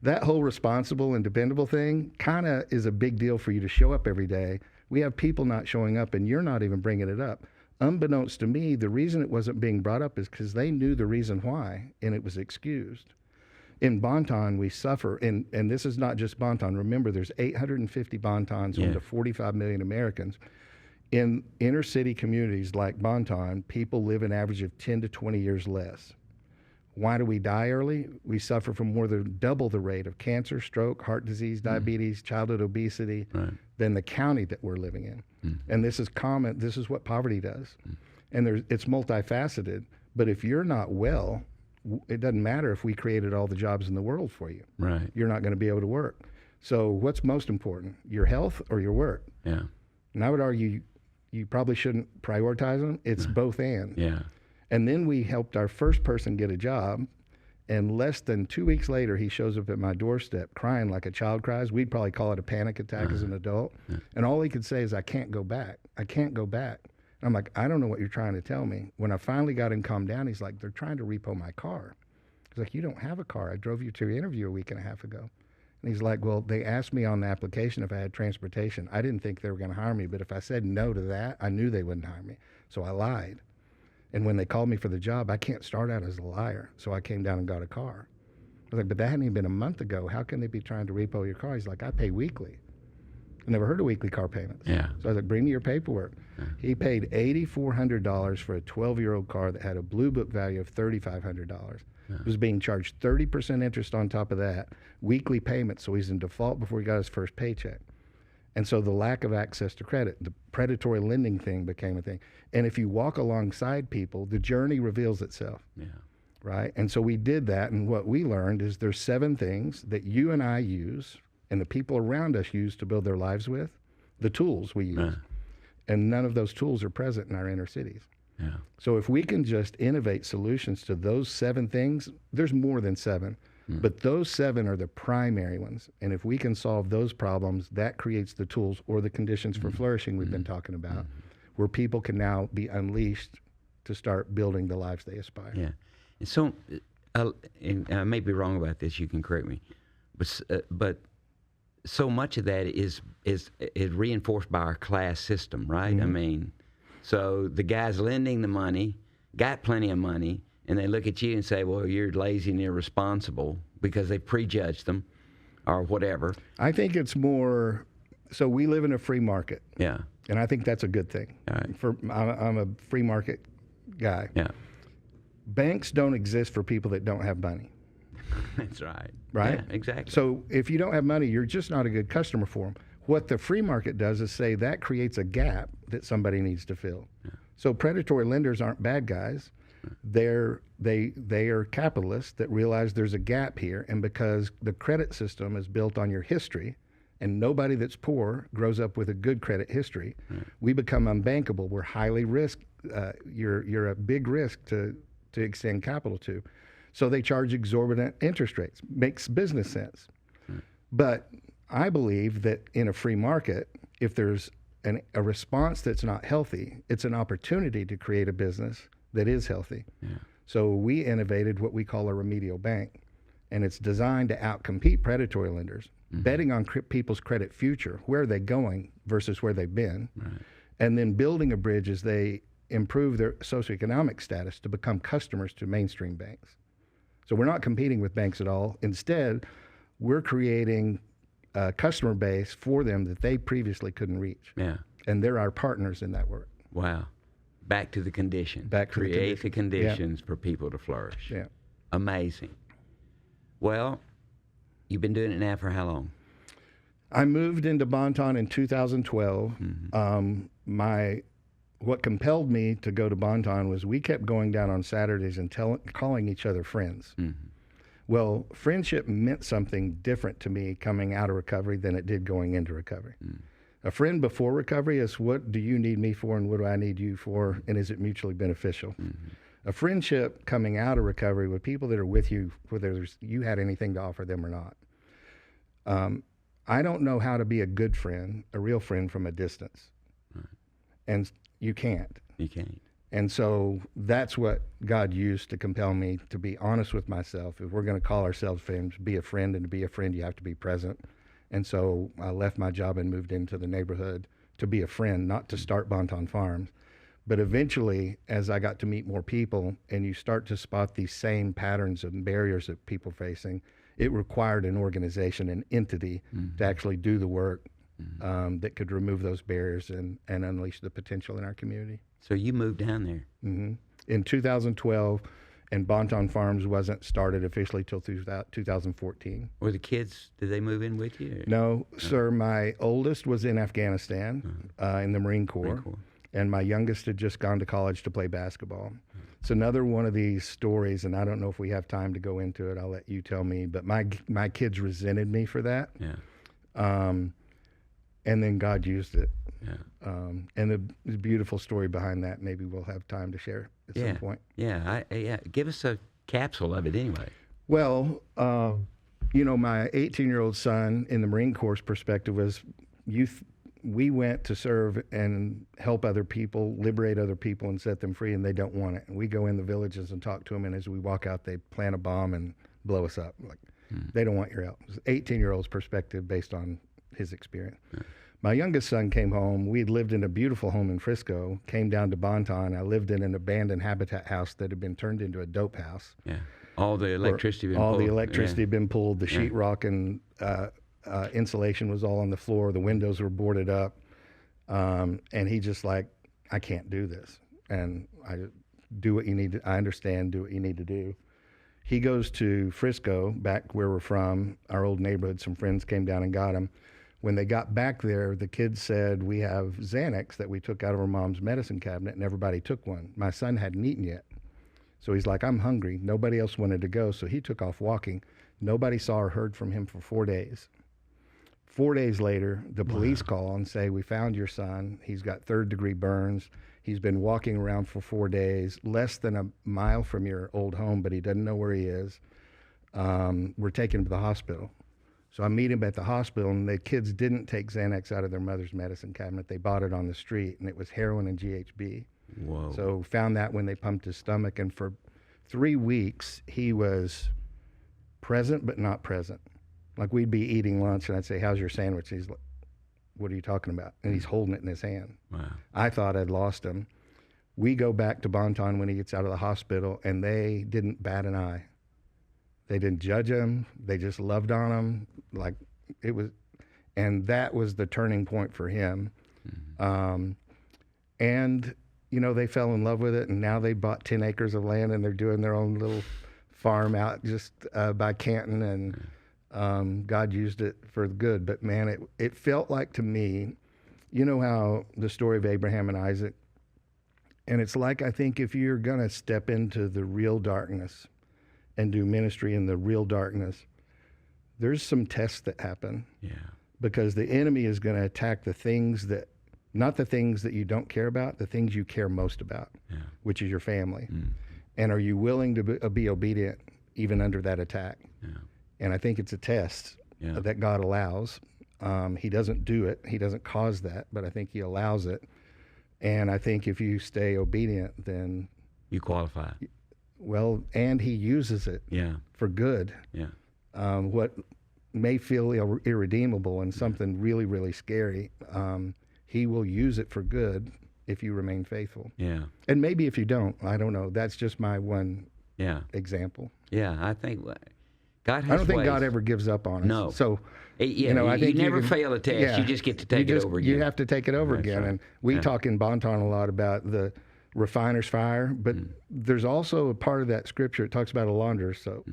that whole responsible and dependable thing kind of is a big deal for you to show up every day. We have people not showing up, and you're not even bringing it up. Unbeknownst to me, the reason it wasn't being brought up is because they knew the reason why, and it was excused. In Bonton, we suffer, and this is not just Bonton. Remember, there's 850 Bontons home to 45 million Americans. In inner city communities like Bonton, people live an average of 10 to 20 years less. Why do we die early? We suffer from more than double the rate of cancer, stroke, heart disease, diabetes, childhood obesity than the county that we're living in. And this is common. This is what poverty does. And it's multifaceted. But if you're not well, it doesn't matter if we created all the jobs in the world for you. Right. You're not going to be able to work. So what's most important, your health or your work? Yeah. And I would argue you probably shouldn't prioritize them. It's both and. Yeah. And then we helped our first person get a job, and less than 2 weeks later, he shows up at my doorstep crying like a child cries. We'd probably call it a panic attack as an adult. And all he could say is, I can't go back. I can't go back. And I'm like, I don't know what you're trying to tell me. When I finally got him calmed down, he's like, they're trying to repo my car. He's like, you don't have a car. I drove you to your interview a week and a half ago. And he's like, well, they asked me on the application if I had transportation. I didn't think they were going to hire me, but if I said no to that, I knew they wouldn't hire me. So I lied. And when they called me for the job, I can't start out as a liar. So I came down and got a car. I was like, but that hadn't even been a month ago. How can they be trying to repo your car? He's like, I pay weekly. I never heard of weekly car payments. Yeah. So I was like, bring me your paperwork. He paid $8,400 for a 12-year-old car that had a blue book value of $3,500. He was being charged 30% interest on top of that, weekly payments, so he's in default before he got his first paycheck. And so the lack of access to credit, the predatory lending thing became a thing. And if you walk alongside people, the journey reveals itself. Yeah. Right? And so we did that, and what we learned is there's 7 things that you and I use and the people around us use to build their lives with, the tools we use. And none of those tools are present in our inner cities. Yeah. So if we can just innovate solutions to those 7 things, there's more than 7, but those 7 are the primary ones. And if we can solve those problems, that creates the tools or the conditions for flourishing we've been talking about, where people can now be unleashed to start building the lives they aspire. Yeah. And so, and I may be wrong about this, you can correct me, but so much of that is reinforced by our class system, right? I mean, so the guys lending the money got plenty of money, and they look at you and say, well, you're lazy and irresponsible because they prejudged them or whatever. I think it's more, so we live in a free market. Yeah. And I think that's a good thing. All right. I'm a free market guy. Yeah. Banks don't exist for people that don't have money. That's right. Right? Yeah, exactly. So if you don't have money, you're just not a good customer for them. What the free market does is say that creates a gap that somebody needs to fill. Yeah. So predatory lenders aren't bad guys. They are capitalists that realize there's a gap here, and because the credit system is built on your history, and nobody that's poor grows up with a good credit history, we become unbankable. We're highly risk. You're a big risk to extend capital to. So they charge exorbitant interest rates. Makes business sense. But I believe that in a free market, if there's a response that's not healthy, it's an opportunity to create a business that is healthy. Yeah. So we innovated what we call a remedial bank, and it's designed to outcompete predatory lenders, betting on people's credit future, where are they going versus where they've been, and then building a bridge as they improve their socioeconomic status to become customers to mainstream banks. So we're not competing with banks at all. Instead, we're creating a customer base for them that they previously couldn't reach. Yeah. And they're our partners in that work. Wow. Back to the condition. Create the conditions for people to flourish. Yeah. Amazing. Well, you've been doing it now for how long? I moved into Bonton in 2012. What compelled me to go to Bonton was we kept going down on Saturdays and calling each other friends. Well, friendship meant something different to me coming out of recovery than it did going into recovery. A friend before recovery is, what do you need me for and what do I need you for, and is it mutually beneficial? A friendship coming out of recovery with people that are with you, whether you had anything to offer them or not. I don't know how to be a good friend, a real friend from a distance. And you can't. You can't. And so that's what God used to compel me to be honest with myself. If we're going to call ourselves friends, be a friend, and to be a friend, you have to be present. And so I left my job and moved into the neighborhood to be a friend, not to start Bonton Farms. But eventually, as I got to meet more people and you start to spot these same patterns and barriers that people are facing, it required an organization, an entity to actually do the work that could remove those barriers and unleash the potential in our community. So you moved down there. In 2012, and Bonton Farms wasn't started officially till 2014. Were the kids, did they move in with you? No, sir. My oldest was in Afghanistan in the Marine Corps, and my youngest had just gone to college to play basketball. It's another one of these stories, and I don't know if we have time to go into it. I'll let you tell me. But my kids resented me for that. And then God used it. And the beautiful story behind that, maybe we'll have time to share at some point. Give us a capsule of it anyway. Well, my 18-year-old son in the Marine Corps' perspective was we went to serve and help other people, liberate other people, and set them free, and they don't want it. And we go in the villages and talk to them, and as we walk out, they plant a bomb and blow us up. They don't want your help. It's 18-year-old's perspective based on his experience. My youngest son came home. We had lived in a beautiful home in Frisco, came down to Bonton. I lived in an abandoned habitat house that had been turned into a dope house. All the electricity had been pulled. All the electricity had been pulled. The sheetrock and insulation was all on the floor. The windows were boarded up. And he just like, I can't do this. And I do what you need to, I understand, do what you need to do. He goes to Frisco, back where we're from, our old neighborhood. Some friends came down and got him. When they got back there, the kids said, we have Xanax that we took out of our mom's medicine cabinet, and everybody took one. My son hadn't eaten yet. So he's like, I'm hungry. Nobody else wanted to go, so he took off walking. Nobody saw or heard from him for 4 days. 4 days later, the police call and say, we found your son. He's got third-degree burns. He's been walking around for 4 days, less than a mile from your old home, but he doesn't know where he is. We're taking him to the hospital. So I meet him at the hospital, and the kids didn't take Xanax out of their mother's medicine cabinet. They bought it on the street, and it was heroin and GHB. Whoa. So found that when they pumped his stomach, and for 3 weeks, he was present but not present. Like we'd be eating lunch, and I'd say, how's your sandwich? He's like, what are you talking about? And he's holding it in his hand. Wow. I thought I'd lost him. We go back to Bonton when he gets out of the hospital, and they didn't bat an eye. They didn't judge him. They just loved on him. Like it was, and that was the turning point for him. And, they fell in love with it, and now they bought 10 acres of land, and they're doing their own little farm out just by Canton, and God used it for the good. But man, it felt like to me, you know how the story of Abraham and Isaac, and it's like, I think if you're going to step into the real darkness and do ministry in the real darkness, there's some tests that happen. Because the enemy is going to attack the things that, not the things that you don't care about, the things you care most about, which is your family. And are you willing to be obedient even under that attack? And I think it's a test that God allows. He doesn't do it. He doesn't cause that, but I think he allows it. And I think if you stay obedient, then you qualify. Well, and he uses it for good. What may feel irredeemable and something really, really scary, he will use it for good if you remain faithful. And maybe if you don't, I don't know. That's just my one example. I think God has I don't think ways. God ever gives up on us. No. So, I think you never fail a test. You just get to take it over again. You have to take it over again. Right. And we talk in Bonton a lot about the refiner's fire, but there's also a part of that scripture, it talks about a launderer's soap.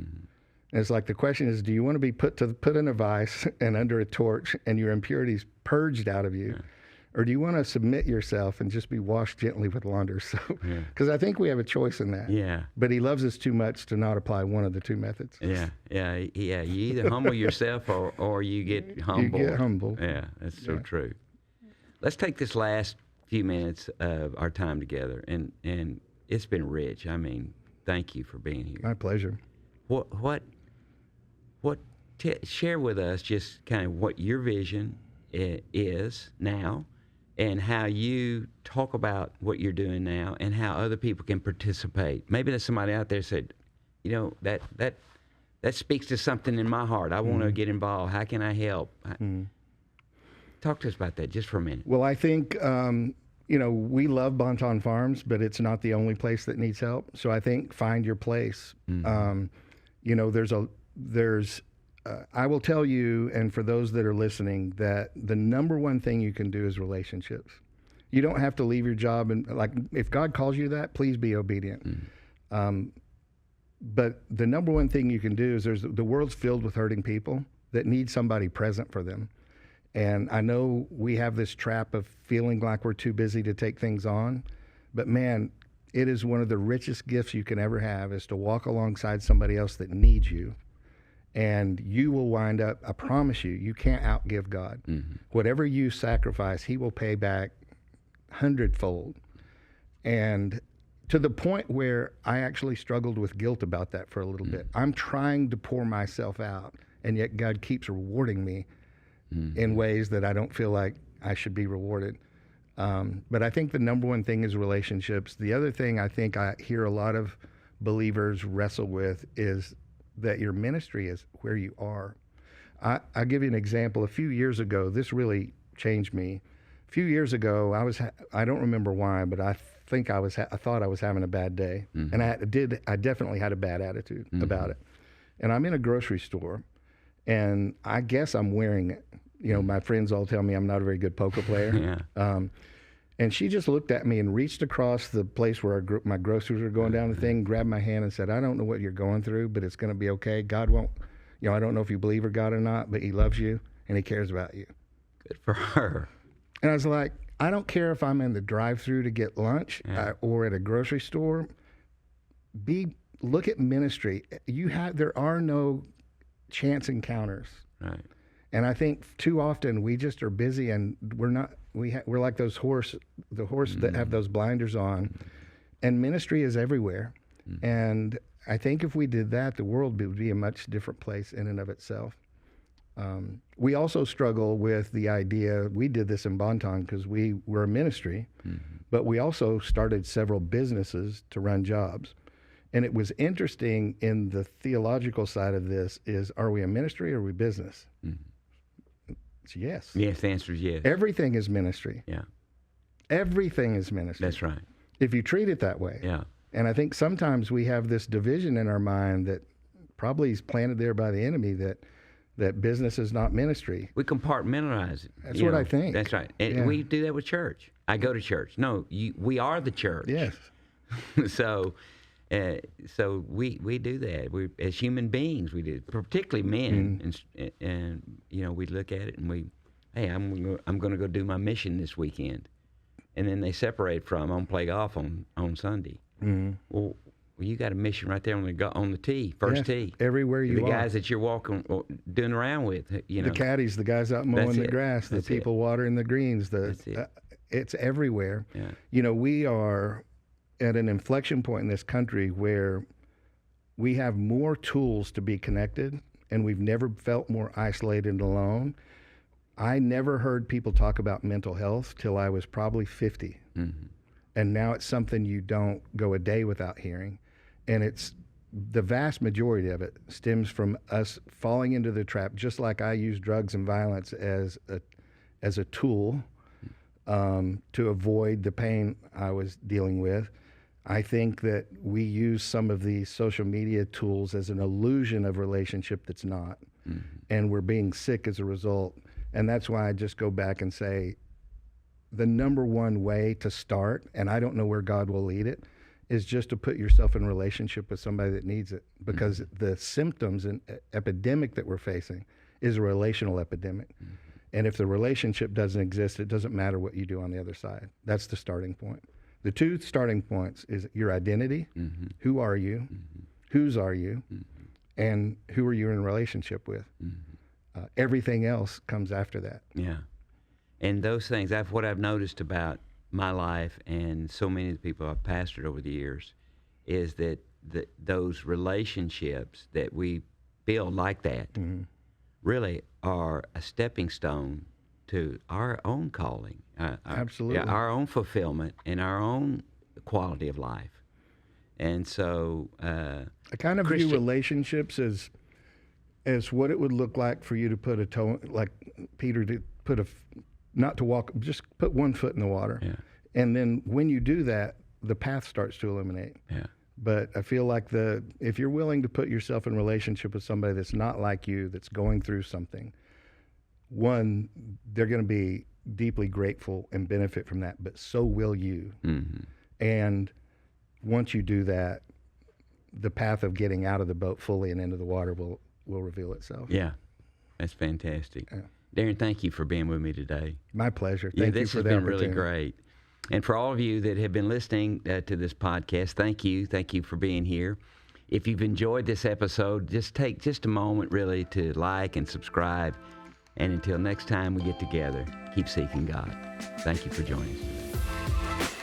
And it's like the question is, do you want to be put in a vice and under a torch and your impurities purged out of you? Or do you want to submit yourself and just be washed gently with laundry soap? Because I think we have a choice in that. Yeah. But he loves us too much to not apply one of the two methods. Yeah. You either humble yourself or you get humbled. You get humbled. Yeah, that's so true. Let's take this last few minutes of our time together, and it's been rich. I mean, thank you for being here. My pleasure. Share with us just kind of what your vision is now, and how you talk about what you're doing now, and how other people can participate. Maybe there's somebody out there said, that speaks to something in my heart. I want to get involved. How can I help? Talk to us about that just for a minute. Well, I think, we love Bonton Farms, but it's not the only place that needs help. So I think find your place. I will tell you, and for those that are listening, that the number one thing you can do is relationships. You don't have to leave your job, and if God calls you to that, please be obedient. But the number one thing you can do is the world's filled with hurting people that need somebody present for them. And I know we have this trap of feeling like we're too busy to take things on, but man, it is one of the richest gifts you can ever have, is to walk alongside somebody else that needs you. And you will wind up, I promise you can't outgive God. Whatever you sacrifice, he will pay back 100-fold. And to the point where I actually struggled with guilt about that for a little bit. I'm trying to pour myself out, and yet God keeps rewarding me in ways that I don't feel like I should be rewarded. But I think the number one thing is relationships. The other thing I think I hear a lot of believers wrestle with is that your ministry is where you are. I'll give you an example. A few years ago, this really changed me. A few years ago, I don't remember why, but I think I thought I was having a bad day. And I definitely had a bad attitude about it. And I'm in a grocery store, and I guess I'm wearing it. My friends all tell me I'm not a very good poker player. And she just looked at me and reached across the place where my groceries were going down the thing, grabbed my hand and said, I don't know what you're going through, but it's going to be okay. God won't, I don't know if you believe in God or not, but he loves you and he cares about you. Good for her. And I was like, I don't care if I'm in the drive-thru to get lunch or at a grocery store. Look at ministry. There are no chance encounters. Right. And I think too often we just are busy, and we're like the horse that have those blinders on, and ministry is everywhere. And I think if we did that, the world would be a much different place in and of itself. We also struggle with the idea, we did this in Bonton because we were a ministry, but we also started several businesses to run jobs. And it was interesting in the theological side of this is, are we a ministry or are we business? It's yes. Yes, the answer is yes. Everything is ministry. Yeah. Everything is ministry. That's right. If you treat it that way. Yeah. And I think sometimes we have this division in our mind that probably is planted there by the enemy, that business is not ministry. We compartmentalize it. That's what I think. That's right. And we do that with church. I go to church. No, we are the church. Yes. So we do that. We, as human beings, we do, particularly men, and we look at it and hey, I'm going to go do my mission this weekend, and then they separate from, I'm going to play golf on Sunday. Well, you got a mission right there on the tee, first tee. Everywhere you are. The guys that you're doing around with, The caddies, the guys out mowing the grass, the people watering the greens. It's everywhere. Yeah. We are at an inflection point in this country where we have more tools to be connected, and we've never felt more isolated and alone. I never heard people talk about mental health till I was probably 50. And now it's something you don't go a day without hearing. And it's the vast majority of it stems from us falling into the trap, just like I use drugs and violence as a tool to avoid the pain I was dealing with. I think that we use some of these social media tools as an illusion of relationship that's not. And we're being sick as a result. And that's why I just go back and say the number one way to start, and I don't know where God will lead it, is just to put yourself in relationship with somebody that needs it, because the symptoms and epidemic that we're facing is a relational epidemic. And if the relationship doesn't exist, it doesn't matter what you do on the other side. That's the starting point. The two starting points is your identity. Who are you? Whose are you? And who are you in a relationship with? Everything else comes after that. Yeah. And those things, what I've noticed about my life and so many of the people I've pastored over the years is that those relationships that we build like that really are a stepping stone to our own calling. Absolutely. Our own fulfillment and our own quality of life. And so I kind of view relationships as what it would look like for you to put a toe, like Peter to put not to walk, just put one foot in the water. Yeah. And then when you do that, the path starts to illuminate. Yeah. But I feel like if you're willing to put yourself in relationship with somebody that's not like you, that's going through something, one, they're going to be deeply grateful and benefit from that, but so will you. And once you do that, the path of getting out of the boat fully and into the water will reveal itself. Yeah, that's fantastic. Yeah. Darren, thank you for being with me today. My pleasure. Thank you for the opportunity. This has been really great. And for all of you that have been listening to this podcast, thank you. Thank you for being here. If you've enjoyed this episode, just take just a moment really to like and subscribe. And until next time we get together, keep seeking God. Thank you for joining us.